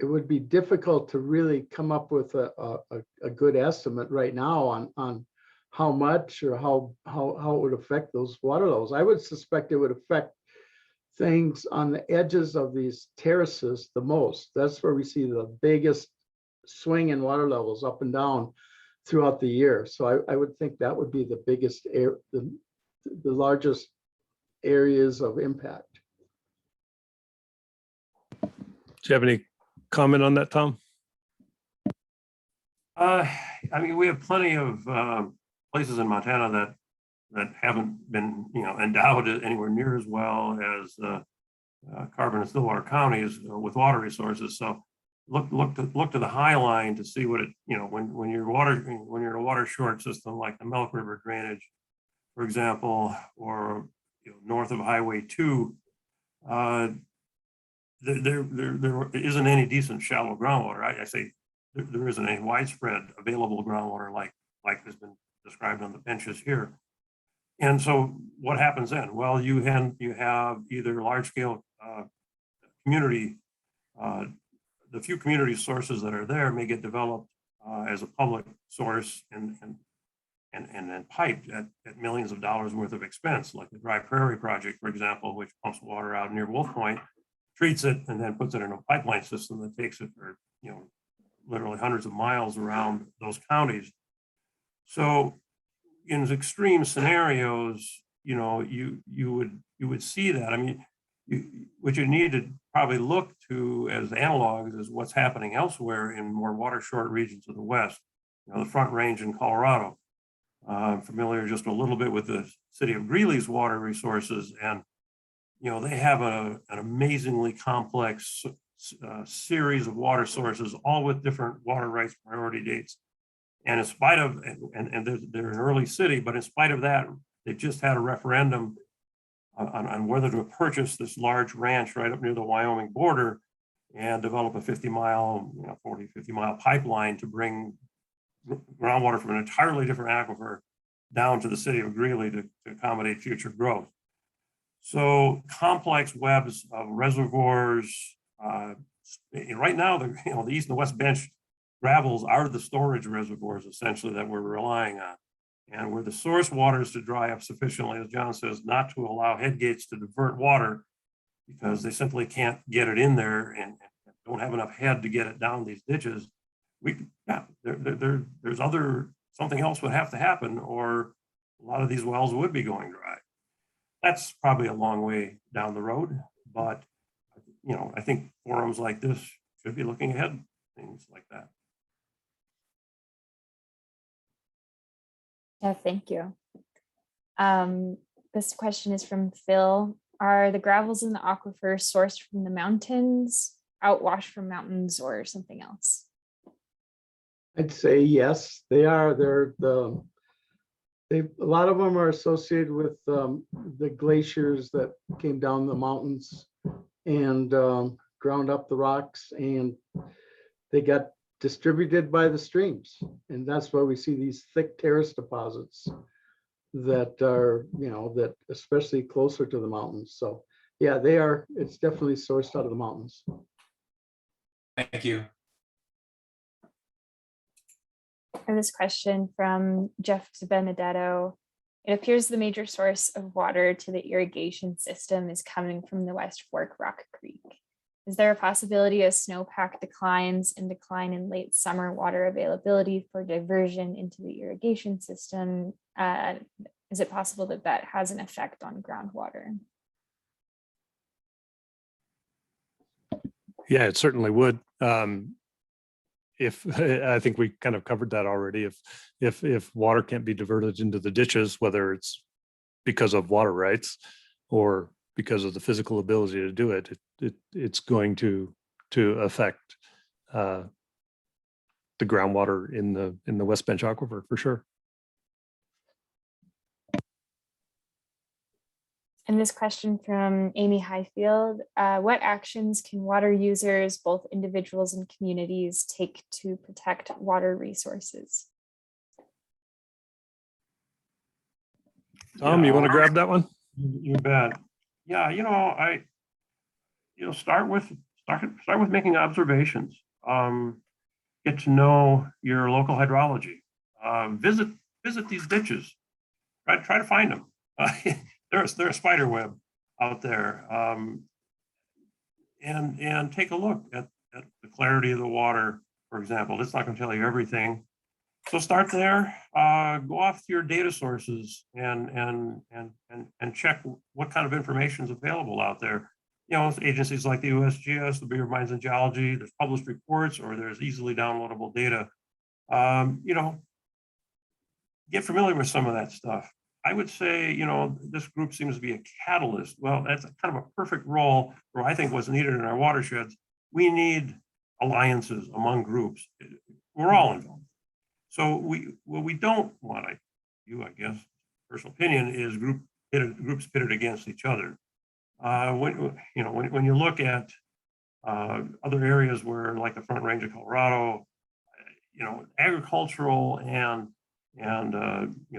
would be difficult to really come up with a good estimate right now on how much or how it would affect those water levels. I would suspect it would affect things on the edges of these terraces the most. That's where we see the biggest swing in water levels up and down throughout the year. So I would think that would be the biggest, the largest areas of impact. Do you have any comment on that, Tom? I mean, we have plenty of places in Montana that haven't been, endowed anywhere near as well as Carbon and Stillwater counties with water resources. So look to the High Line to see what it, when you're in a water short system like the Milk River drainage, for example, or north of Highway 2. There isn't any decent shallow groundwater. I say there isn't any widespread available groundwater like has been described on the benches here. And so what happens then? Well, you have either large scale community, the few community sources that are there may get developed as a public source and then piped at millions of dollars worth of expense, like the Dry Prairie project, for example, which pumps water out near Wolf Point, treats it, and then puts it in a pipeline system that takes it for literally hundreds of miles around those counties. So in extreme scenarios, you would see that. I mean, what you need to probably look to as analogs is what's happening elsewhere in more water short regions of the West. The Front Range in Colorado. I'm familiar just a little bit with the city of Greeley's water resources, and they have an amazingly complex series of water sources, all with different water rights priority dates. And in spite of, and they're an early city, but in spite of that, they've just had a referendum on whether to purchase this large ranch right up near the Wyoming border and develop a 50-mile, 50-mile pipeline to bring groundwater from an entirely different aquifer down to the city of Greeley to accommodate future growth. So complex webs of reservoirs. Right now, the East and the West Bench gravels are the storage reservoirs essentially that we're relying on. And where the source water is to dry up sufficiently, as John says, not to allow headgates to divert water because they simply can't get it in there and don't have enough head to get it down these ditches. There's something else would have to happen, or a lot of these wells would be going dry. That's probably a long way down the road, but I think forums like this should be looking ahead, things like that. Yeah, thank you. This question is from Phil. Are the gravels in the aquifer sourced from the mountains, outwashed from mountains, or something else? I'd say yes, they are. A lot of them are associated with the glaciers that came down the mountains and ground up the rocks, and they got distributed by the streams. And that's why we see these thick terrace deposits that are, that especially closer to the mountains. So yeah, they are, it's definitely sourced out of the mountains. Thank you. And this question from Jeff Benedetto. It appears the major source of water to the irrigation system is coming from the West Fork Rock Creek. Is there a possibility of snowpack declines and decline in late summer water availability for diversion into the irrigation system? Is it possible that that has an effect on groundwater? Yeah, it certainly would. If I think we kind of covered that already. If water can't be diverted into the ditches, whether it's because of water rights or because of the physical ability to do it, it's going to affect the groundwater in the West Bench Aquifer for sure. And this question from Amy Highfield, what actions can water users, both individuals and communities, take to protect water resources? Tom, you want to grab that one? You bet. Yeah, start with making observations. Get to know your local hydrology. Visit these ditches. Try to find them. They're a spider web out there, and take a look at the clarity of the water. For example, it's not going to tell you everything. So start there. Go off to your data sources and check what kind of information is available out there. Agencies like the USGS, the Bureau of Mines and Geology. There's published reports, or there's easily downloadable data. Get familiar with some of that stuff. I would say, this group seems to be a catalyst. Well, that's kind of a perfect role for I think what's needed in our watersheds. We need alliances among groups. We're all involved. So what we don't want, I guess, personal opinion, is groups pitted against each other. When you look at other areas where, like the Front Range of Colorado, agricultural and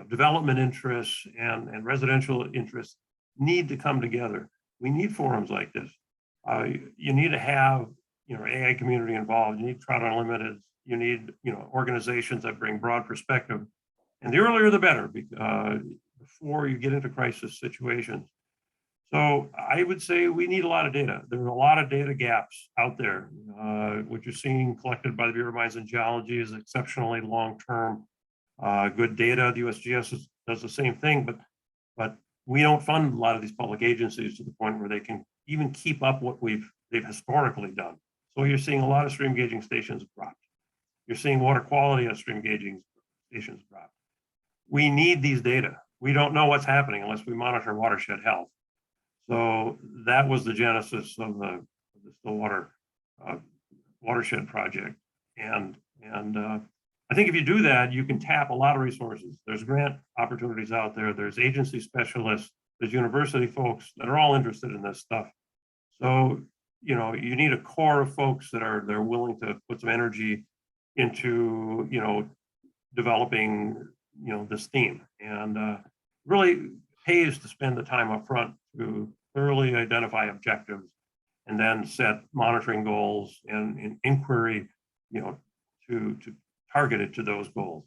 development interests and residential interests need to come together. We need forums like this. You need to have AI community involved. You need Trout Unlimited. You need organizations that bring broad perspective, and the earlier the better, before you get into crisis situations. So I would say we need a lot of data. There's a lot of data gaps out there. What you're seeing collected by the Bureau of Mines and Geology is exceptionally long-term good data. The USGS does the same thing, but we don't fund a lot of these public agencies to the point where they can even keep up what they've historically done. So you're seeing a lot of stream gauging stations drop. You're seeing water quality of stream gauging stations drop. We need these data. We don't know what's happening unless we monitor watershed health. So that was the genesis of the Stillwater watershed project. And I think if you do that, you can tap a lot of resources. There's grant opportunities out there. There's agency specialists. There's university folks that are all interested in this stuff. So, you need a core of folks they're willing to put some energy into, developing, this theme, and really pays to spend the time up front to thoroughly identify objectives and then set monitoring goals and inquiry, to target it to those goals.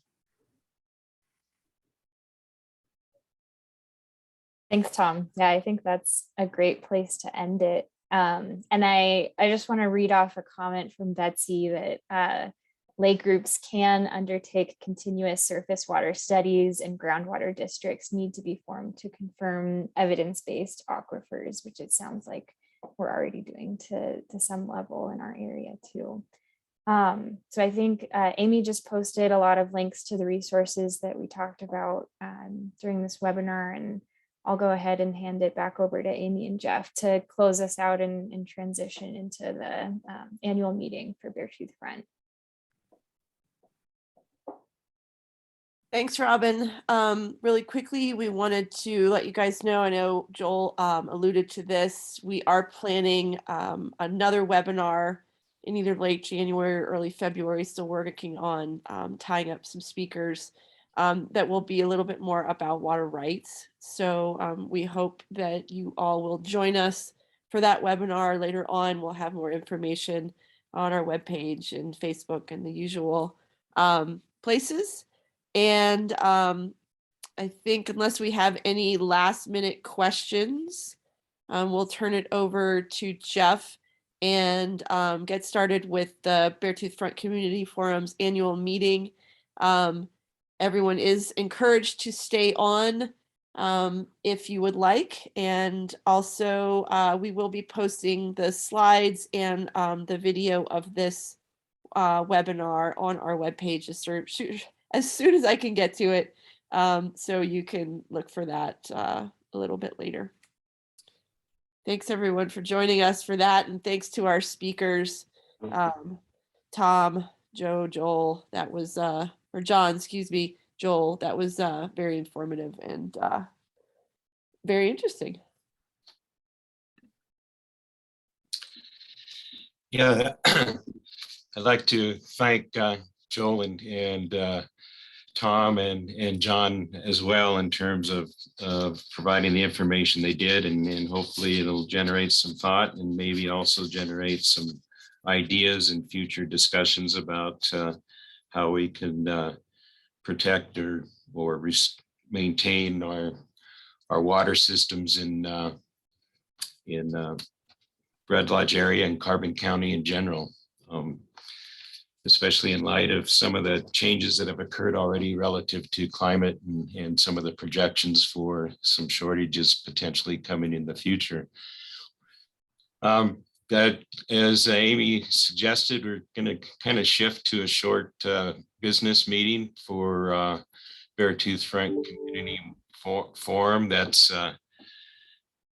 Thanks, Tom. Yeah, I think that's a great place to end it. And I just want to read off a comment from Betsy that lake groups can undertake continuous surface water studies, and groundwater districts need to be formed to confirm evidence-based aquifers, which it sounds like we're already doing to some level in our area too. So I think Amy just posted a lot of links to the resources that we talked about during this webinar, and I'll go ahead and hand it back over to Amy and Jeff to close us out and transition into the annual meeting for Beartooth Front. Thanks, Robin. Really quickly, we wanted to let you guys know, I know Joel alluded to this, we are planning another webinar in either late January or early February. Still working on tying up some speakers that will be a little bit more about water rights. So we hope that you all will join us for that webinar later on. We'll have more information on our webpage and Facebook and the usual places. And I think unless we have any last minute questions, we'll turn it over to Jeff and get started with the Beartooth Front Community Forum's annual meeting. Everyone is encouraged to stay on if you would like. And also we will be posting the slides and the video of this webinar on our webpage as soon as I can get to it. So you can look for that a little bit later. Thanks everyone for joining us for that. And thanks to our speakers, Tom, Joe, Joel, that was, or John, excuse me, Joel, that was very informative and very interesting. Yeah, I'd like to thank Joel and Tom and John as well in terms of providing the information they did, and hopefully it'll generate some thought and maybe also generate some ideas and future discussions about how we can protect or maintain our water systems in Red Lodge area and Carbon County in general. Especially in light of some of the changes that have occurred already relative to climate and some of the projections for some shortages potentially coming in the future. That, as Amy suggested, we're going to kind of shift to a short business meeting for Beartooth Front Community Forum. That's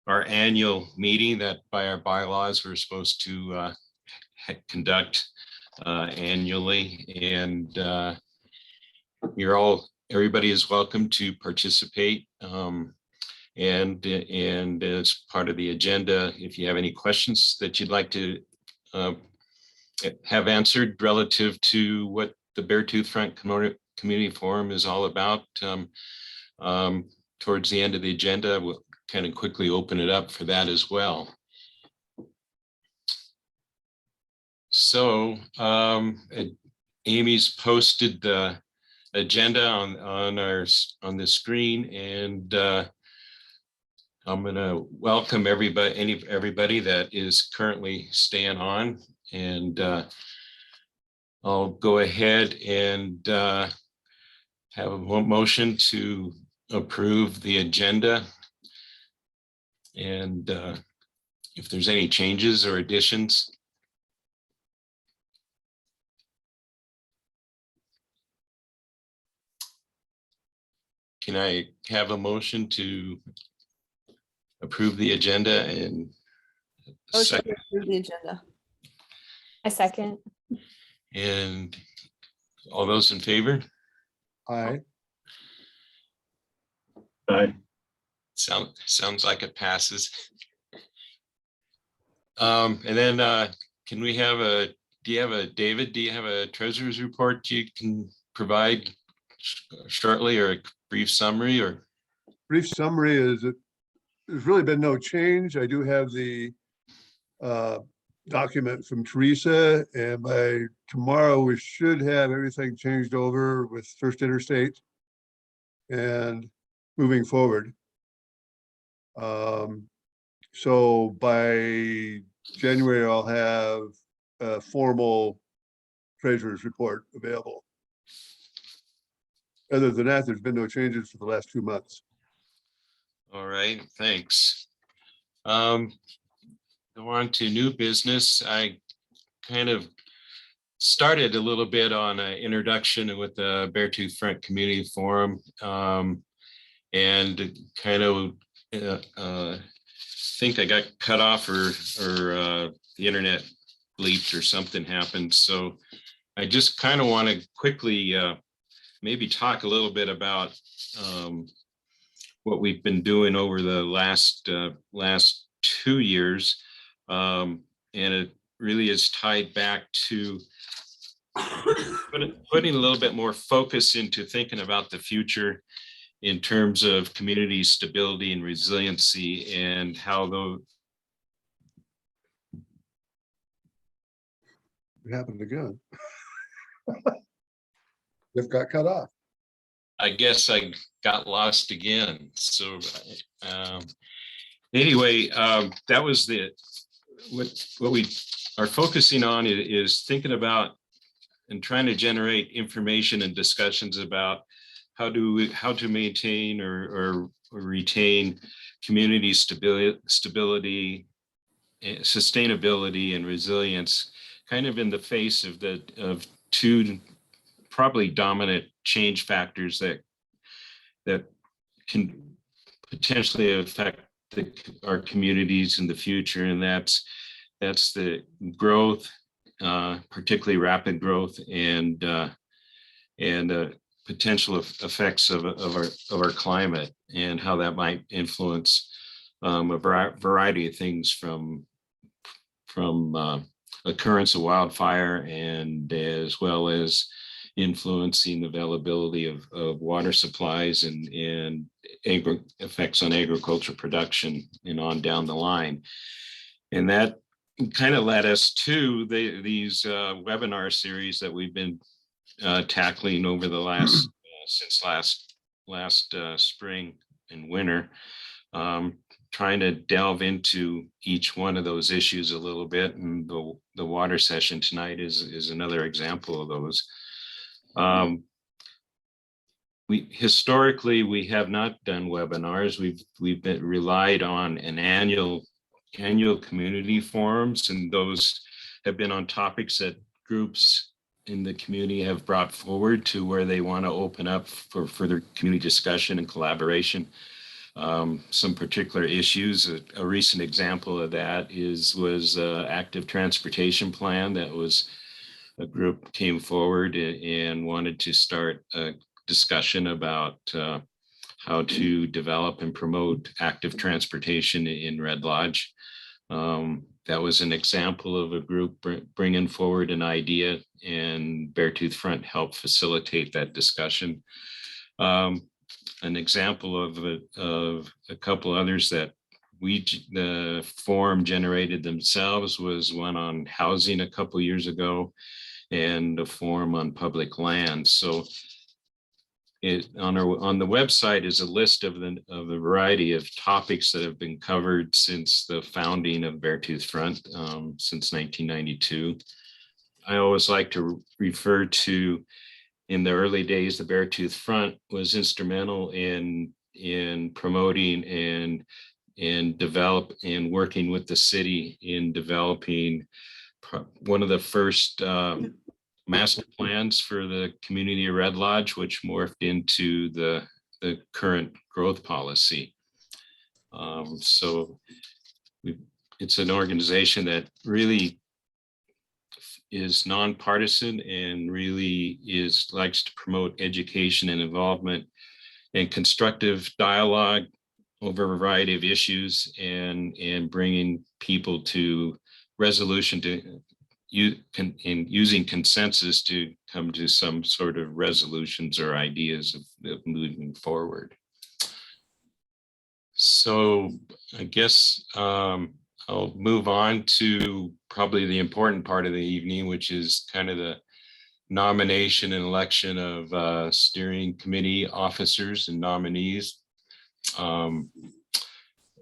our annual meeting that by our bylaws we're supposed to conduct annually, and everybody is welcome to participate. And as part of the agenda, if you have any questions that you'd like to have answered relative to what the Beartooth Front Community Forum is all about, towards the end of the agenda, we'll kind of quickly open it up for that as well. So Amy's posted the agenda on the screen, and I'm going to welcome everybody that is currently staying on, and I'll go ahead and have a motion to approve the agenda. And if there's any changes or additions. Can I have a motion to approve the agenda and Motion to approve the agenda. A second. And all those in favor? Aye. Aye. Sounds like it passes. And then can we have David, do you have a treasurer's report you can provide shortly, or a brief summary? Or Brief summary is that there's really been no change. I do have the document from Teresa, and by tomorrow we should have everything changed over with First Interstate and moving forward. So by January, I'll have a formal treasurer's report available. Other than that, there's been no changes for the last 2 months. all right, thanks. Go on to new business. I kind of started a little bit on an introduction with the Beartooth Front Community Forum, and kind of think I got cut off, or the internet bleeped or something happened. So I just kind of want to quickly maybe talk a little bit about what we've been doing over the last 2 years. And it really is tied back to putting a little bit more focus into thinking about the future in terms of community stability and resiliency, and how those. It happened again. They've got cut off. I guess I got lost again. So anyway, that was what we are focusing on is thinking about and trying to generate information and discussions about how to maintain or retain community stability, sustainability, and resilience, kind of in the face of two probably dominant change factors that can potentially affect our communities in the future, and that's the growth, particularly rapid growth, and potential effects of our climate, and how that might influence a variety of things from occurrence of wildfire, and as well as influencing the availability of water supplies and effects on agriculture production and on down the line. And that kind of led us to these webinar series that we've been tackling over the last since last spring and winter, trying to delve into each one of those issues a little bit. And the water session tonight is another example of those. Historically, we have not done webinars. We've been relied on an annual community forums, and those have been on topics that groups in the community have brought forward to where they want to open up for further community discussion and collaboration. Some particular issues. A recent example of that was active transportation plan. That was a group came forward and wanted to start a discussion about how to develop and promote active transportation in Red Lodge. That was an example of a group bringing forward an idea, and Beartooth Front helped facilitate that discussion. An example of a couple others that the forum generated themselves was one on housing a couple years ago, and a forum on public land. So on the website is a list of a variety of topics that have been covered since the founding of Beartooth Front, since 1992. I always like to refer to, in the early days, the Beartooth Front was instrumental in promoting and working with the city in developing one of the first master plans for the community of Red Lodge, which morphed into the current growth policy. So it's an organization that really is nonpartisan and really likes to promote education and involvement and constructive dialogue over a variety of issues, and bringing people to resolution using consensus to come to some sort of resolutions or ideas of moving forward. So I guess I'll move on to probably the important part of the evening, which is kind of the nomination and election of steering committee officers and nominees. And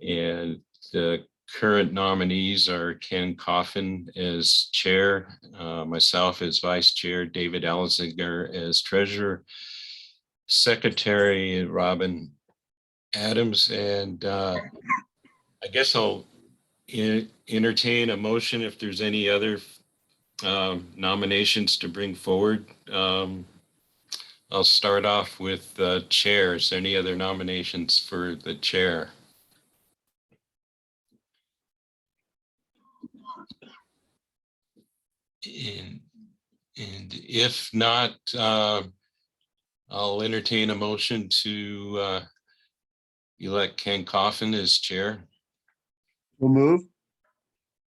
the current nominees are Ken Coffin as chair, myself as vice chair, David Elzinger as treasurer, secretary Robin Adams, and I guess I'll entertain a motion if there's any other nominations to bring forward. I'll start off with the chair. Is there any other nominations for the chair? And if not, I'll entertain a motion to elect Ken Coffin as chair. We'll move.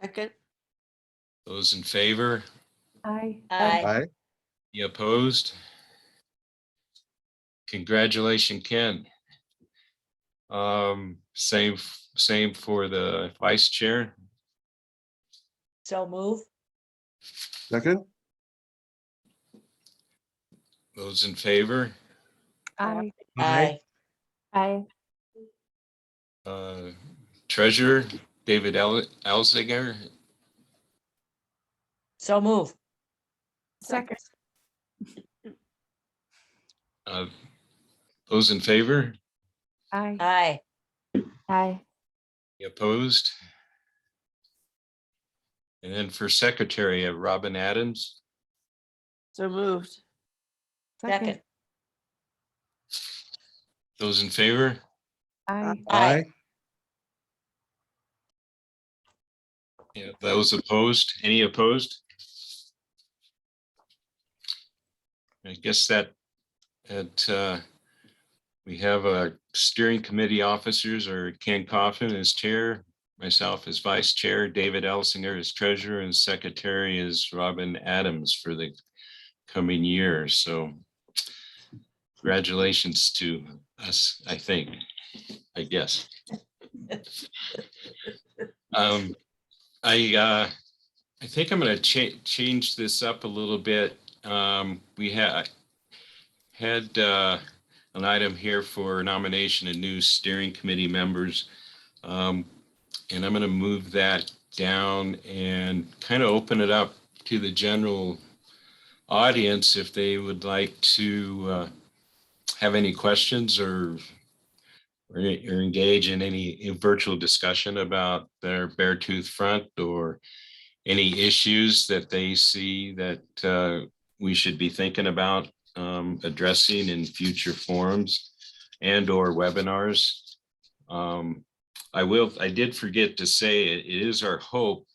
Second. Those in favor? Aye. Aye. Any opposed? Congratulations, Ken. Same for the vice chair. So move. Second. Those in favor? Aye. Aye. Aye. Treasurer David Elzinger, So move. Second. those in favor? Aye. Aye. Aye. Any opposed? And then for secretary, Robin Adams. So moved. Second. Those in favor? Aye. Aye. Yeah, those opposed? Any opposed? I guess that we have our steering committee officers are Ken Coffin as chair, myself as vice chair, David Elsinger as treasurer, and secretary is Robin Adams for the coming year. So congratulations to us, I think, I guess. I think I'm going to change this up a little bit. We had an item here for nomination of new steering committee members. And I'm going to move that down and kind of open it up to the general audience if they would like to have any questions or engage in any virtual discussion about their Beartooth front or any issues that they see that we should be thinking about addressing in future forums and or webinars. I did forget to say it is our hope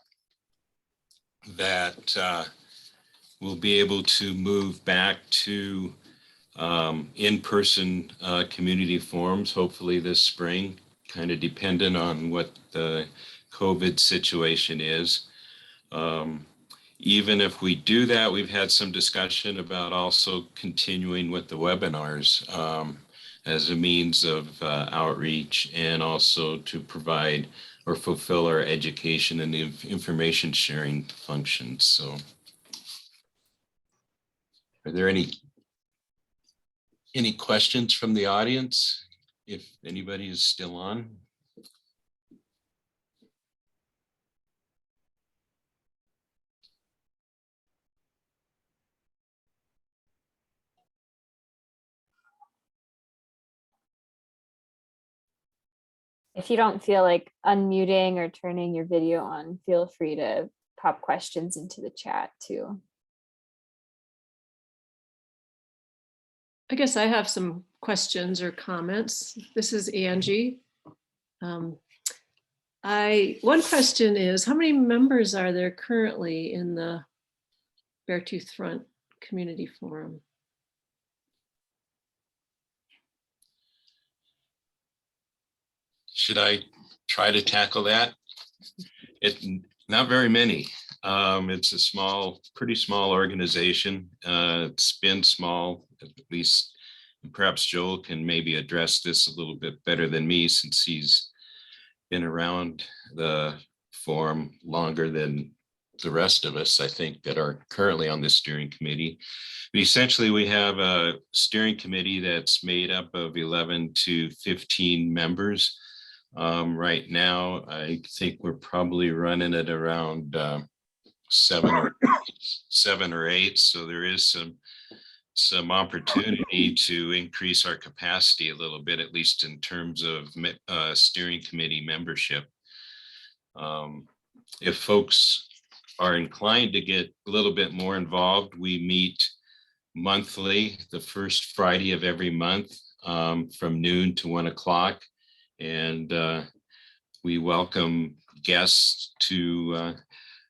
that we'll be able to move back to in-person community forums, hopefully this spring, kind of dependent on what the COVID situation is. Even if we do that, we've had some discussion about also continuing with the webinars as a means of outreach and also to provide or fulfill our education and information sharing functions. So are there any questions from the audience? If anybody is still on? If you don't feel like unmuting or turning your video on, feel free to pop questions into the chat too. I guess I have some questions or comments. This is Angie. One question is, how many members are there currently in the Beartooth Front Community Forum? Should I try to tackle that? It's not very many. It's a pretty small organization. It's been small, at least. Perhaps Joel can maybe address this a little bit better than me since he's been around the forum longer than the rest of us, I think, that are currently on the steering committee. But essentially, we have a steering committee that's made up of 11 to 15 members. Right now, I think we're probably running at around 7 or 8. So there is some opportunity to increase our capacity a little bit, at least in terms of steering committee membership. If folks are inclined to get a little bit more involved, we meet monthly, the first Friday of every month, from noon to 1 o'clock. And we welcome guests to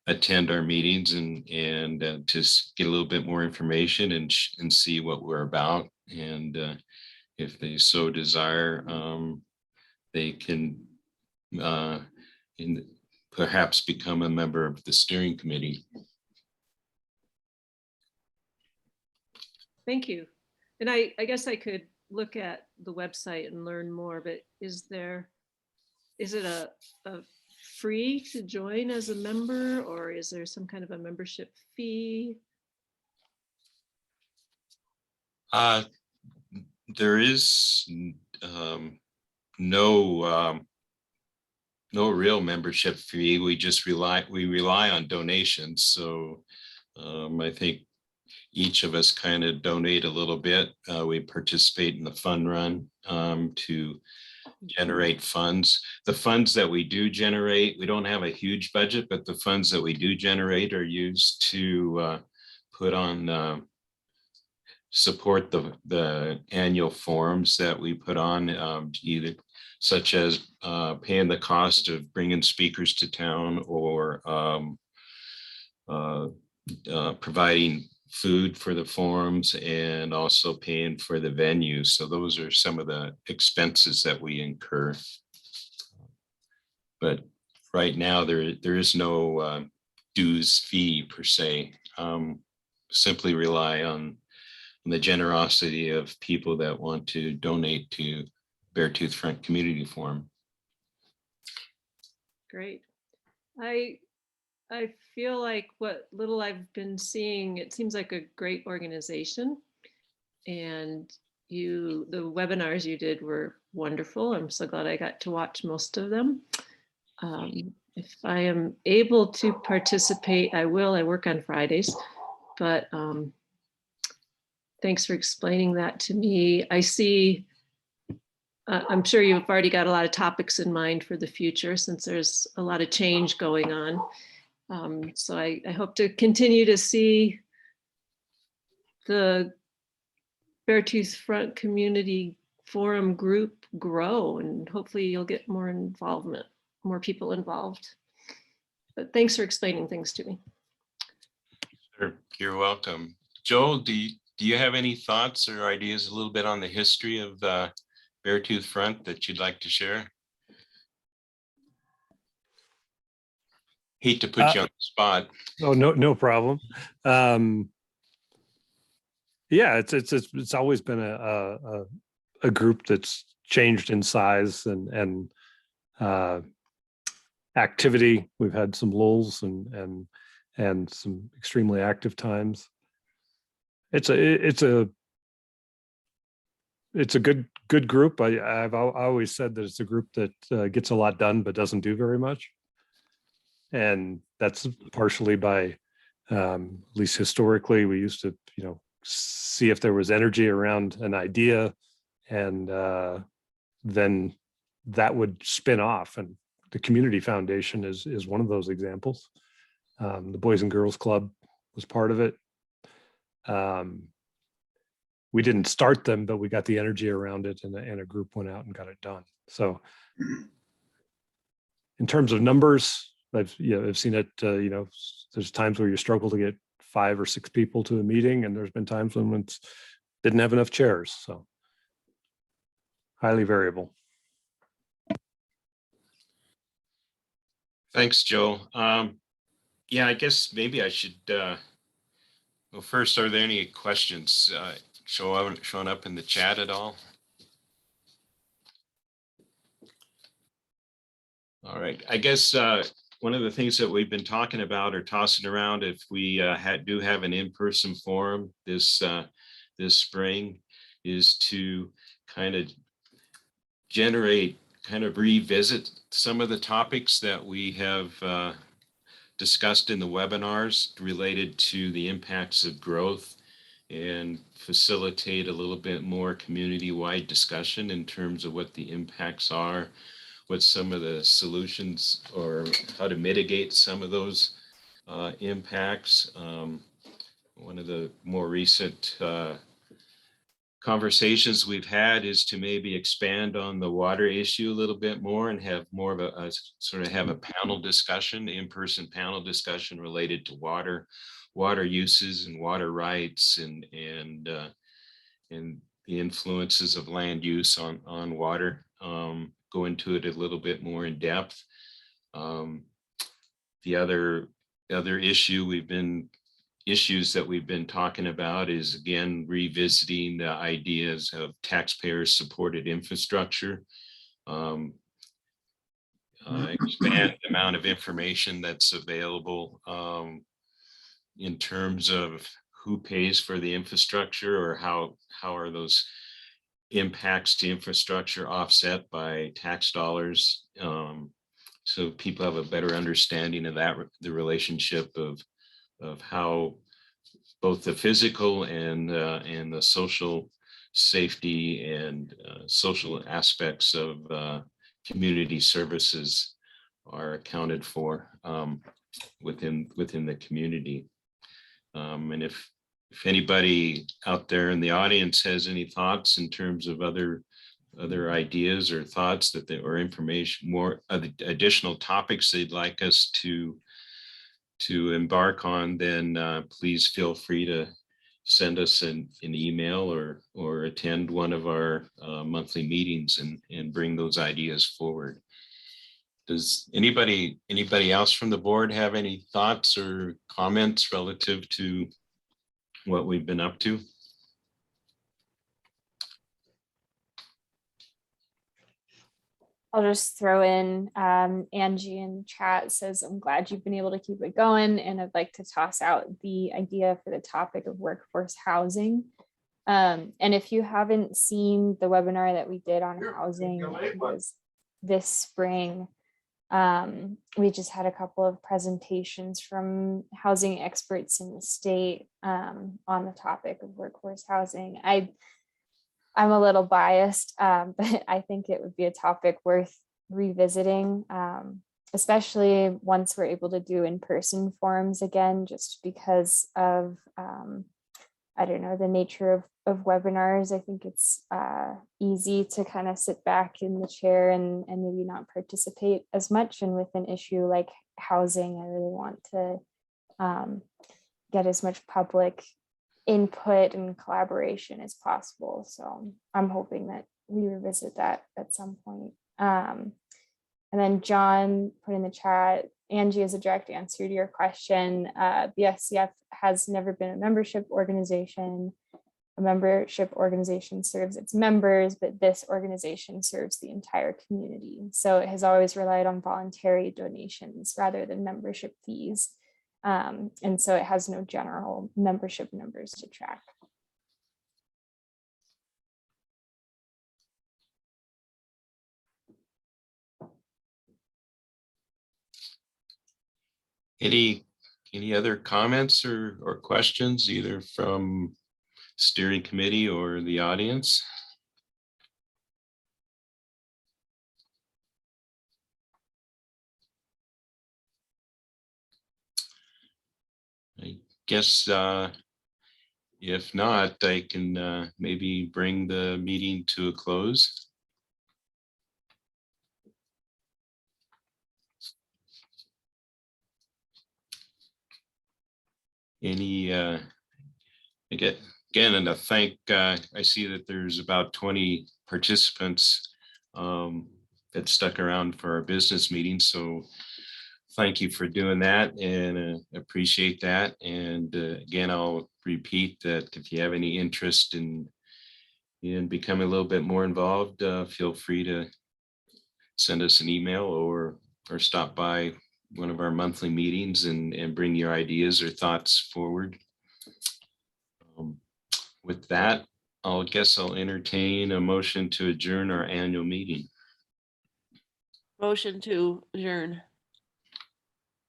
attend our meetings and to get a little bit more information and see what we're about. And if they so desire, they can perhaps become a member of the steering committee. Thank you. And I guess I could look at the website and learn more, but is it a free to join as a member, or is there some kind of a membership fee? There is no no real membership fee. We just rely on donations. So I think each of us kind of donate a little bit. We participate in the fund run to generate funds. The funds that we do generate, we don't have a huge budget, but the funds that we do generate are used to put on support the annual forums that we put on, either such as paying the cost of bringing speakers to town, or providing food for the forums, and also paying for the venue. So those are some of the expenses that we incur. But right now there is no dues fee per se. Simply rely on the generosity of people that want to donate to Beartooth Front Community Forum. Great. I feel like what little I've been seeing, it seems like a great organization. And the webinars you did were wonderful. I'm so glad I got to watch most of them. If I am able to participate, I will. I work on Fridays, but thanks for explaining that to me. I see, I'm sure you've already got a lot of topics in mind for the future, since there's a lot of change going on. So I hope to continue to see the Beartooth Front Community Forum group grow, and hopefully you'll get more involvement, more people involved. But thanks for explaining things to me. Sure, you're welcome. Joel, do you have any thoughts or ideas a little bit on the history of the Beartooth Front that you'd like to share? Hate to put you on the spot. Oh, no problem. Yeah, it's always been a group that's changed in size and activity. We've had some lulls and some extremely active times. It's a good group. I've always said that it's a group that gets a lot done but doesn't do very much, and that's partially by at least historically we used to see if there was energy around an idea, and then that would spin off. And the Community Foundation is one of those examples. The Boys and Girls Club was part of it. We didn't start them, but we got the energy around it, and a group went out and got it done. So in terms of numbers, I've seen it, there's times where you struggle to get 5 or 6 people to a meeting, and there's been times when it didn't have enough chairs. So highly variable. Thanks, Joe. Yeah, I guess maybe I should, well, first, are there any questions showing up in the chat at all? All right, I guess one of the things that we've been talking about or tossing around, if we do have an in-person forum this spring, is to kind of revisit some of the topics that we have discussed in the webinars related to the impacts of growth, and facilitate a little bit more community-wide discussion in terms of what the impacts are, what some of the solutions, or how to mitigate some of those impacts. One of the more recent conversations we've had is to maybe expand on the water issue a little bit more, and have more of a sort of have a panel discussion, in-person panel discussion related to water uses and water rights, and the influences of land use on water. Go into it a little bit more in depth. The other issues that we've been talking about is, again, revisiting the ideas of taxpayer-supported infrastructure. Expand the amount of information that's available in terms of who pays for the infrastructure, or how are those impacts to infrastructure offset by tax dollars. So people have a better understanding of that, the relationship of how both the physical and the social safety and social aspects of community services are accounted for within the community. And if anybody out there in the audience has any thoughts in terms of other ideas or thoughts that they, or information, more additional topics they'd like us to embark on, then please feel free to send us an email or attend one of our monthly meetings and bring those ideas forward. Does anybody else from the board have any thoughts or comments relative to what we've been up to? I'll just throw in Angie in chat says, I'm glad you've been able to keep it going. And I'd like to toss out the idea for the topic of workforce housing. And if you haven't seen the webinar that we did on housing, I think it was this spring, we just had a couple of presentations from housing experts in the state on the topic of workforce housing. I'm a little biased, but I think it would be a topic worth revisiting, especially once we're able to do in-person forums again, just because of, I don't know, the nature of webinars. I think it's easy to kind of sit back in the chair and maybe not participate as much. And with an issue like housing, I really want to get as much public input and collaboration as possible. So I'm hoping that we revisit that at some point. And then John put in the chat, Angie, as a direct answer to your question, BSCF has never been a membership organization. A membership organization serves its members, but this organization serves the entire community. So it has always relied on voluntary donations rather than membership fees. And so it has no general membership numbers to track. Any other comments or questions, either from steering committee or the audience? I guess if not, I can maybe bring the meeting to a close. Any again, and to thank, I see that there's about 20 participants that stuck around for our business meeting. So thank you for doing that and appreciate that. And again, I'll repeat that if you have any interest in becoming a little bit more involved, feel free to send us an email or stop by one of our monthly meetings and bring your ideas or thoughts forward. With that, I'll entertain a motion to adjourn our annual meeting. Motion to adjourn.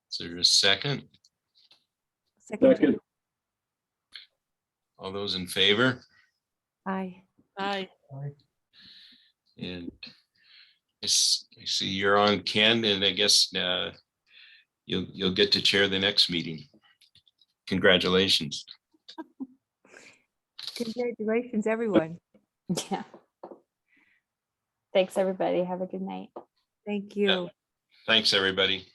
Is there a second? Second. All those in favor? Aye. Aye. And I see you're on, Ken, and I guess you'll get to chair the next meeting. Congratulations. Congratulations, everyone. Yeah. Thanks, everybody. Have a good night. Thank you. Thanks, everybody.